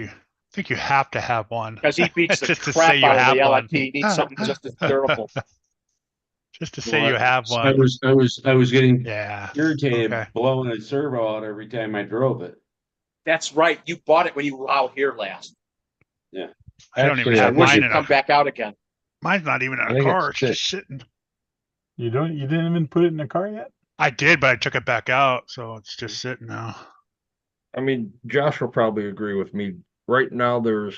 you have to have one. Because he beats the Just to say crap you out of have the one. LMT. He needs something just as durable. Just to say you have I one. was getting Yeah. irritated Okay. blowing a servo out every time I drove it. That's right. You bought it when you were out here last. I don't even Actually, I have think Wish mine it'd in come a. back out again. Mine's not even in I a think car. it's It's just sitting. You didn't even put it in the car yet? I did, but I took it back out, so it's just sitting now. I mean, Josh will probably agree with me. Right now, there's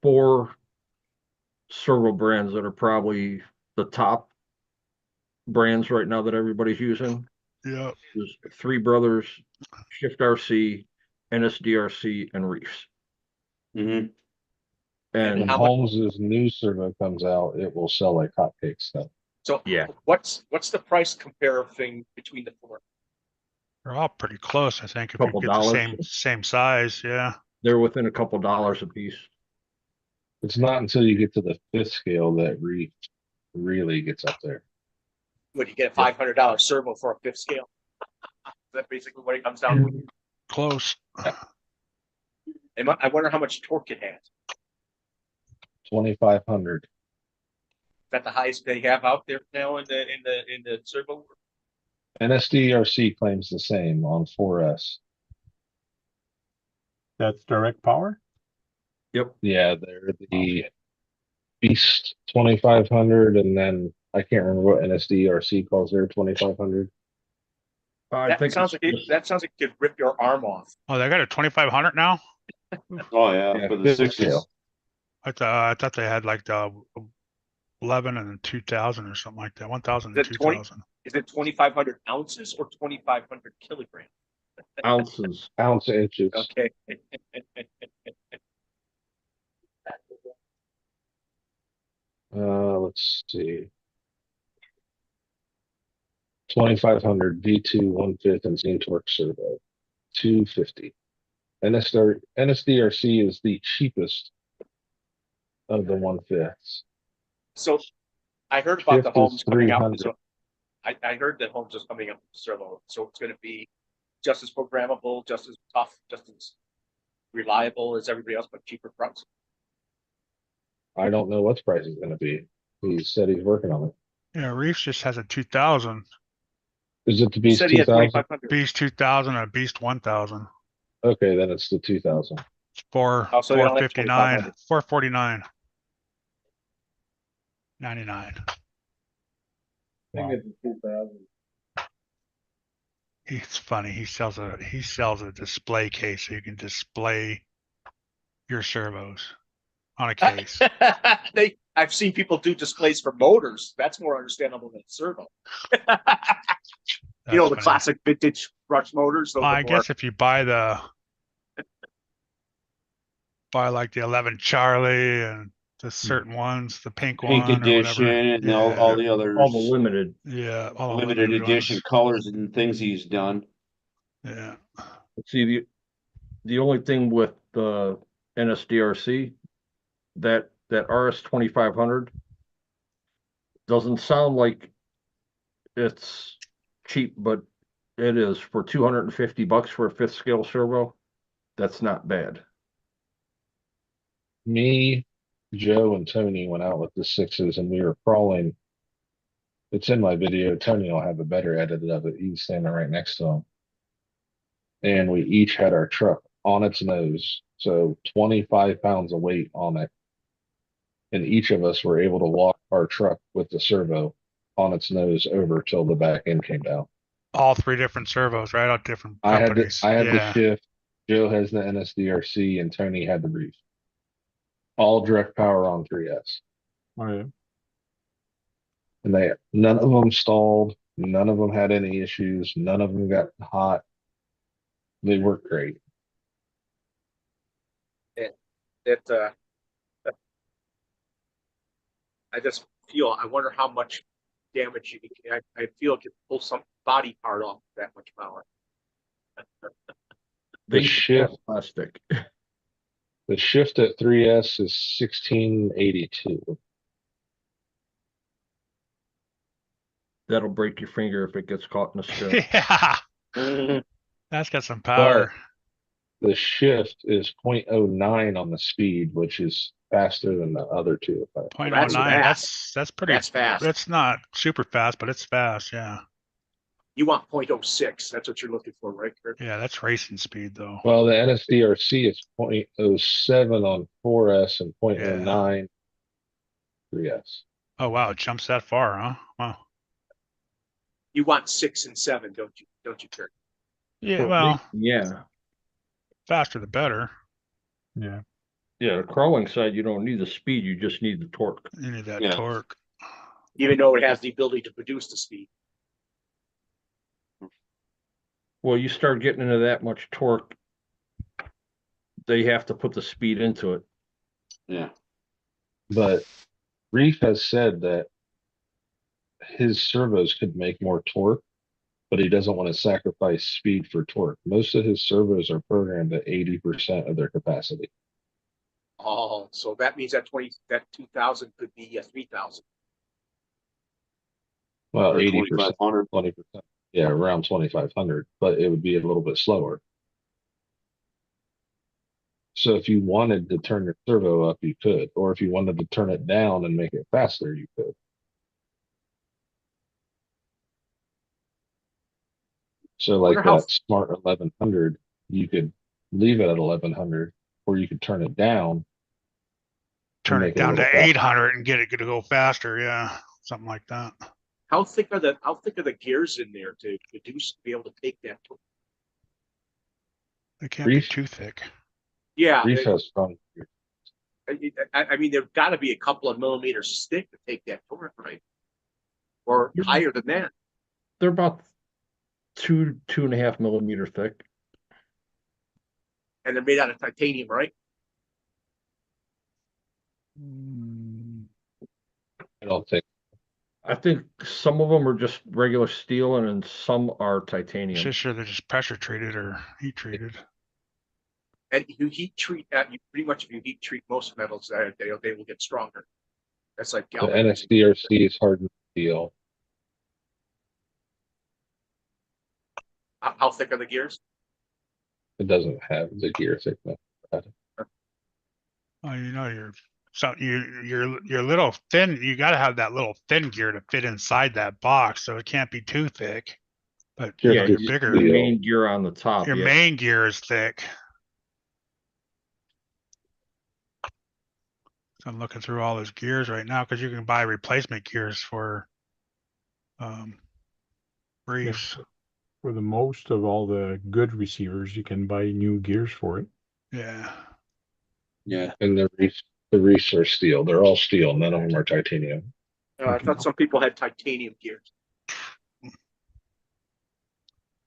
4 servo brands that are probably the top brands right now that everybody's using. Yeah. There's 3 Brothers, Shift RC, NSDRC, and Reefs. Mm-hmm. And When how much- Holmes's new servo comes out, it will sell like hotcakes. Though. So Yeah. what's the price compare thing between the 4? They're all pretty close, I think, if you Couple get the dollars. same size. Yeah. they're within a couple dollars a piece. It's not until you get to the 5th scale that Reef really gets up there. Would you get a $500 servo for a 5th scale? Is that basically what it comes down to? Close. I wonder how much torque it has. 2,500. Is that the highest they have out there now in the servo? NSDRC claims the same on 4S. That's direct power? Yep. Yeah, they're the Beast 2,500, and then I can't remember what NSDRC calls their 2,500. I That think sounds like it could rip your arm off. Oh, they got a 2,500 now. Oh yeah, Yeah, for the 5th 60s. scale. I thought they had like the 11 and 2,000 or something like that. 1,000 and Is it 20? 2,000. Is it 2,500 ounces or 2,500 kilograms? ounces. Ounce inches. Okay. Let's see. 2,500 V2 1/5 and same torque servo. 250. NSDRC is the cheapest of the 1/5s. So I heard about the Shift is Holmes coming out. 300. So I heard that Holmes is coming up with servo. So it's going to be just as programmable, just as tough, just as reliable as everybody else, but cheaper price. I don't know what the price is going to be. He said he's working on it. Yeah, Reefs just has a 2,000. Is it the He Beast said he had 2000? 2,500. Beast 2,000 and a Beast 1,000. Okay, then it's the 2000. It's Oh, so they don't have 459, 2,500. 449, 99. I think it's 2,000. It's funny. He sells a display case so you can display your servos on a case. I've seen people do displays for motors. That's more understandable than servo. You know, That's the funny. classic vintage brush motors. Those Well, are I more- guess if you buy like the 11 Charlie and the certain ones, the pink Pink one or edition whatever. and all the others. All the limited. Yeah, all the Limited edition ones. colors and things he's done. Yeah. See, the only thing with the NSDRC, that RS 2500 doesn't sound like it's cheap, but it is. For $250 for a 5th scale servo. That's not bad. Me, Joe, and Tony went out with the 6s, and we were crawling. It's in my video. Tony will have a better edit of it. He's standing right next to him. And we each had our truck on its nose. So 25 pounds of weight on it. And each of us were able to walk our truck with the servo on its nose over till the back end came down. All 3 different servos, right? All different companies. I had the shift. Joe has the NSDRC, and Tony had the reef. All direct power on 3S. Oh, yeah. And none of them stalled. None of them had any issues. None of them got hot. They worked great. I just feel, I wonder how much damage you can, I feel it could pull some body part off that much power. They shift plastic. The shift at 3S is 1682. That'll break your finger if it gets caught in a stone. Yeah. That's got some power. But the shift is 0.09 on the speed, which is faster than the other two. 0.09. That's pretty. That's fast. That's not super fast, but it's fast. Yeah. You want 0.06. That's what you're looking for, right, Kurt? Yeah, that's racing speed though. Well, the NSDRC is 0.07 on 4S and 0.09 3S. Oh wow, it jumps that far, huh? Wow. You want 6 and 7, don't you, Kurt? Yeah, well, yeah. Faster the better. Yeah. Yeah, the crawling side, you don't need the speed, you just need the torque. You need that torque. Even though it has the ability to produce the speed. Well, you start getting into that much torque, they have to put the speed into it. Yeah. But Reef has said that his servos could make more torque, but he doesn't want to sacrifice speed for torque. Most of his servos are programmed at 80% of their capacity. Oh, so that means that 2000 could be 3000. Well, Or 80%, 2500. 20%. Yeah, around 2500, but it would be a little bit slower. So if you wanted to turn your servo up, you could, or if you wanted to turn it down and make it faster, you could. So like that Smart 1100, you could leave it at 1100, or you could turn it down. Turn it down to 800 and get it to go faster. Yeah, something like that. How thick are the gears in there to be able to take that torque? They can't be too thick. Yeah. Reef has strong. I mean, there've got to be a couple of millimeters thick to take that torque, right? Or higher than that. They're about 2.5 millimeter thick. And they're made out of titanium, right? I don't think. I think some of them are just regular steel, and then some are titanium. Sure, they're just pressure treated or heat treated. And you heat treat that, you pretty much, if you heat treat most metals, they will get stronger. That's like The NSDRC is hardened steel. How thick are the gears? It doesn't have the gear thickness. Oh, you know, you're little thin. You got to have that little thin gear to fit inside that box, so it can't be too thick. But yeah, you're bigger. Your main gear on the top. Your main gear is thick. So I'm looking through all those gears right now because you can buy replacement gears for reefs. For the most of all the good receivers, you can buy new gears for it. Yeah. Yeah. And the reefs are steel. They're all steel. None of them are titanium. I thought some people had titanium gears.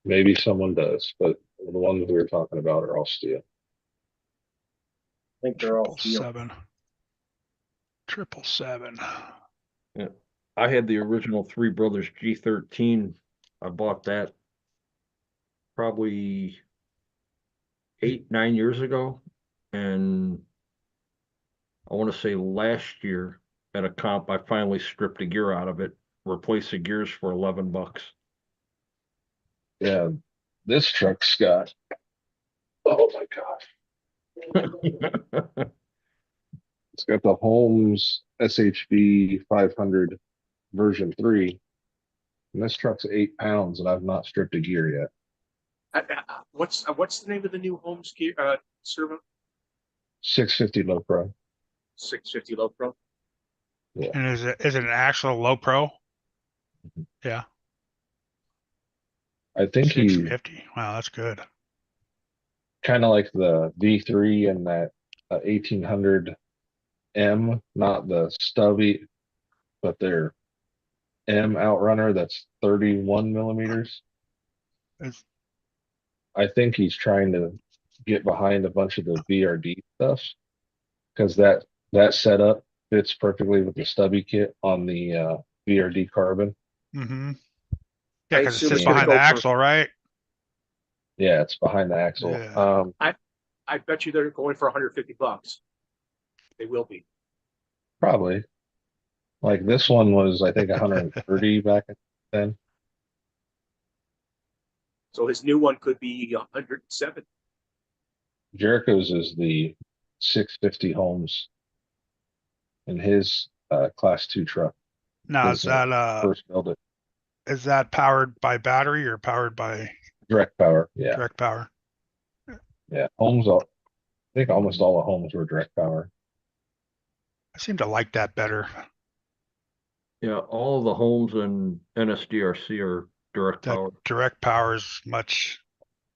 Maybe someone does, but the ones we were talking about are all steel. I think they're all steel. 7. 777. Yeah. I had the original Three Brothers G13. I bought that probably 8, 9 years ago. And I want to say last year at a comp, I finally stripped a gear out of it, replaced the gears for $11. Yeah, this truck's got, oh my gosh, it's got the Holmes SHV 500 version 3, and this truck's 8 pounds, and I've not stripped a gear yet. What's the name of the new Homes gear servo? 650 low pro. 650 low pro. Yeah. And is it an actual low pro? Yeah. I think he 650. Wow, that's good. kind of like the V3 and that 1800 M, not the stubby, but their M outrunner that's 31 millimeters. It's, I think he's trying to get behind a bunch of the VRD stuff because that setup fits perfectly with the stubby kit on the VRD carbon. mm-hmm. I Yeah, because it assume sits it's gonna behind the go for- axle, right? Yeah, it's behind the axle. Yeah. I bet you they're going for $150. They will be. Probably. Like this one was, I think, 130 back then. So his new one could be 107. Jericho's is the 650 Holmes in his class 2 truck. Now His, first build it. is that powered by battery or powered by Direct power. Yeah. direct power? Yeah. Holmes, I think almost all the Holmes were direct power. I seem to like that better. Yeah, all of the Holmes and NSDRC are direct That power. direct power is much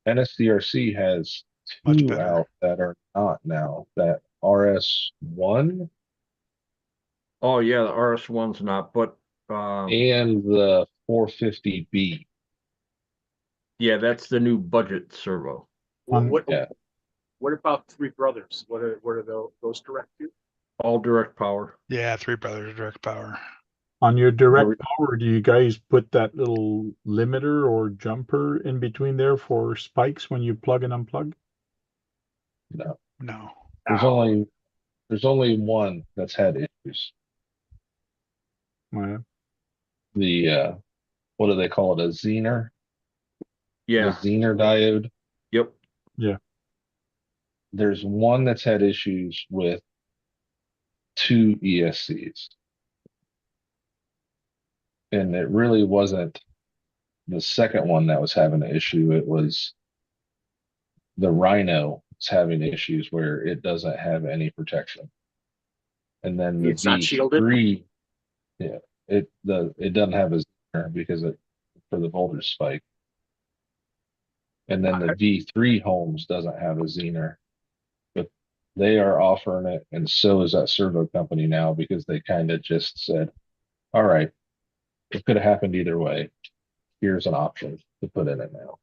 NSDRC has Much 2 better. out that are not now. That RS1 Oh yeah, the RS1's not, but and the 450B. yeah, that's the new budget servo. What Yeah. what about Three Brothers? What are those direct to? All direct power. Yeah, Three Brothers direct power. On your Or- direct power, do you guys put that little limiter or jumper in between there for spikes when you plug and unplug? No. No. There's only one that's had issues. Well, The what do they call it? A Zener? Yeah. The Zener diode. Yep. There's one that's had issues with 2 ESCs. And it really wasn't the second one that was having an issue. It was the Rhino is having issues where it doesn't have any protection. And then the It's not shielded? V3, yeah, it doesn't have a Zener because for the voltage spike. And then the V3 Holmes doesn't have a Zener, but they are offering it, and so is that servo company now because they kind of just said, all right, it could have happened either way. Here's an option to put in it now.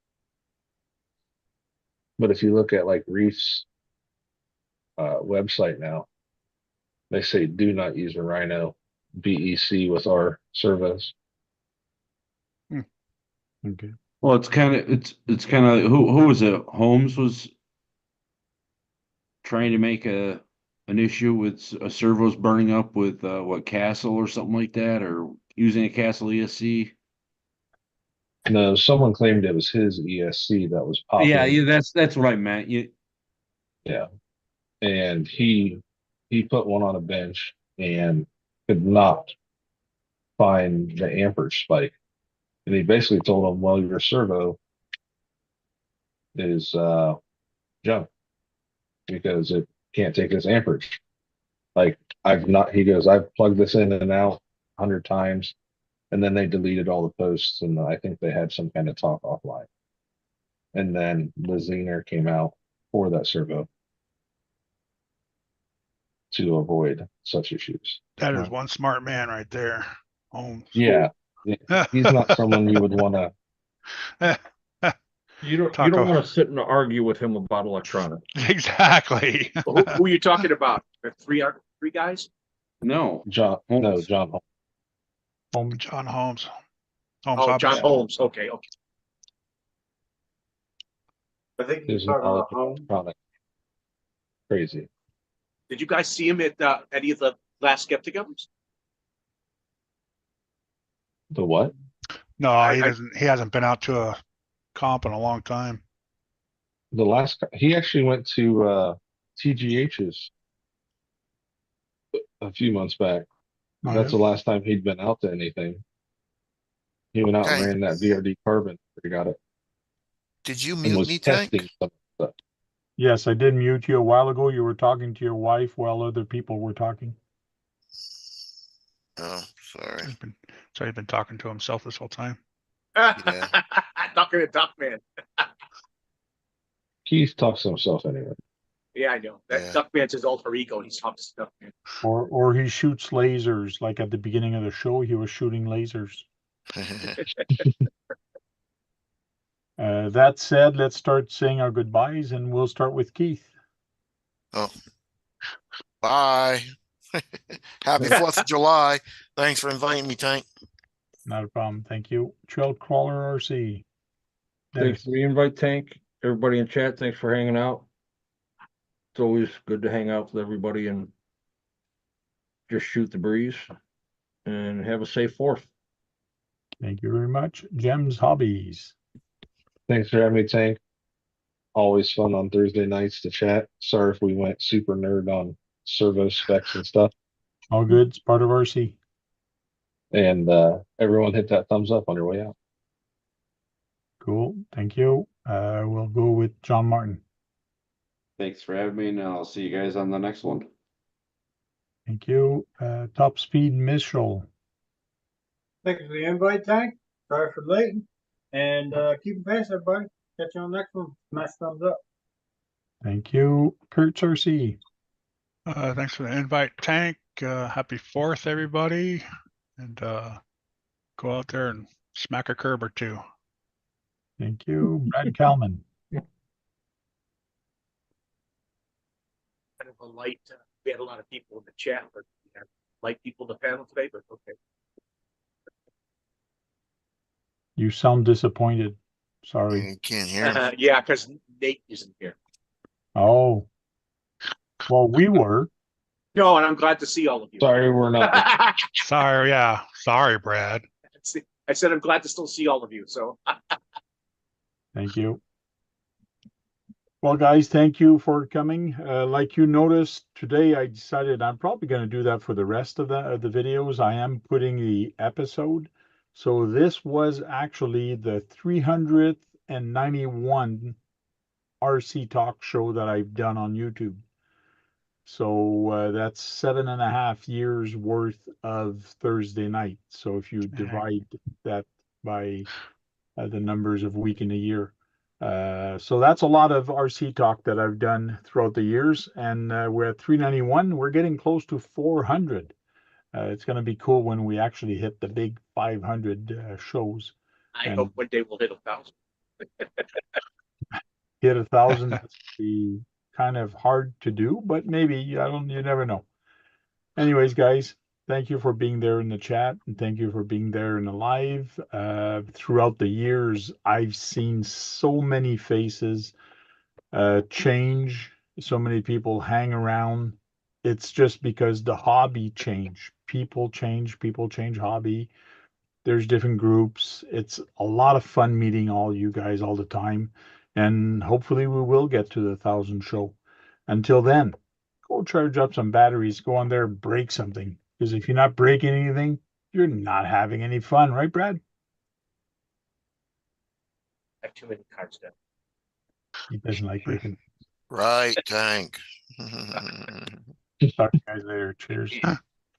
But if you look at like Reef's website now, they say do not use a Rhino BEC with our servos. okay. Well, it's kind of who was it? Holmes was trying to make an issue with servos burning up with what Castle or something like that, or using a Castle ESC. No, someone claimed it was his ESC that was popping. Yeah, that's what I meant. Yeah. And he put one on a bench and could not find the amperage spike. And he basically told him, well, your servo is junk because it can't take this amperage. Like he goes, I've plugged this in and out 100 times. And then they deleted all the posts, and I think they had some kind of talk offline. And then the Zener came out for that servo to avoid such issues. That is one smart man right there. Holmes. Yeah, he's not someone you would want to. You don't want to sit and argue with him about electronics. Exactly. Who are you talking about? Three guys? No. John, no, John. John Holmes. Holmes Oh, Hobbies. John Holmes. Okay. I think you're His talking knowledge about of home. electronics, crazy. Did you guys see him at any of the last Skeptic Events? The what? No, he doesn't. He hasn't been out to a comp in a long time. The last he actually went to TGH's a few months back. Oh, That's yeah. the last time he'd been out to anything. He went out and Tank, ran that VRD carbon. He got it did you and mute was me, testing Tank? some stuff. Yes, I did mute you a while ago. You were talking to your wife while other people were talking. Oh, sorry. He's been talking to himself this whole time. Yeah. Talking to Duckman. Keith talks to himself anyway. Yeah, I know. That Yeah. Duckman's his alter ego. He's talks to Duckman. Or he shoots lasers, like at the beginning of the show, he was shooting lasers. That said, let's start saying our goodbyes, and we'll start with Keith. Oh. Bye. Happy 4th of July. Thanks for inviting me, Tank. Not a problem. Thank you. Trail Crawler RC. Thanks for the invite, Tank. Everybody in chat, thanks for hanging out. It's always good to hang out with everybody and just shoot the breeze and have a safe 4th. Thank you very much. Gems Hobbies. Thanks for having me, Tank. Always fun on Thursday nights to chat. Sorry if we went super nerd on servo specs and stuff. All good. It's part of RC. And everyone hit that thumbs up on your way out. Cool. Thank you. We'll go with John Martin. Thanks for having me, and I'll see you guys on the next one. Thank you. Top Speed Mitchell. Thanks for the invite, Tank. Sorry for late. And keep it pace, everybody. Catch you on the next one. Smash thumbs up. Thank you. Kurtz RC. Thanks for the invite, Tank. Happy 4th, everybody. And go out there and smack a curb or two. Thank you. Brad Kalman. Kind of a light. We had a lot of people in the chat, but we had light people in the panel today, but okay. You sound disappointed. Sorry. You can't hear me. Yeah, because Nate isn't here. Oh. Well, we were. No, and I'm glad to see all of you. Sorry, we're not. Sorry, yeah. Sorry, Brad. I said I'm glad to still see all of you. So Thank you. Well, guys, thank you for coming. Like you noticed today, I decided I'm probably going to do that for the rest of the videos. I am putting the episode. So this was actually the 391 RC Talk show that I've done on YouTube. So that's 7.5 years worth of Thursday night. So if you divide that by the numbers of week in a year. So that's a lot of RC talk that I've done throughout the years, and we're at 391. We're getting close to 400. It's going to be cool when we actually hit the big 500 shows. I hope one day we'll hit 1,000. Hit 1,000. That's be kind of hard to do, but maybe you never know. Anyways, guys, thank you for being there in the chat, and thank you for being there in the live. Throughout the years, I've seen so many faces change, so many people hang around. It's just because the hobby changed. People change hobby. There's different groups. It's a lot of fun meeting all you guys all the time. And hopefully we will get to the 1,000 show. Until then, go charge up some batteries, go on there, break something. Because if you're not breaking anything, you're not having any fun, right, Brad? I have too many cards down. He doesn't like breaking. Right, Tank. Talk to you guys later. Cheers.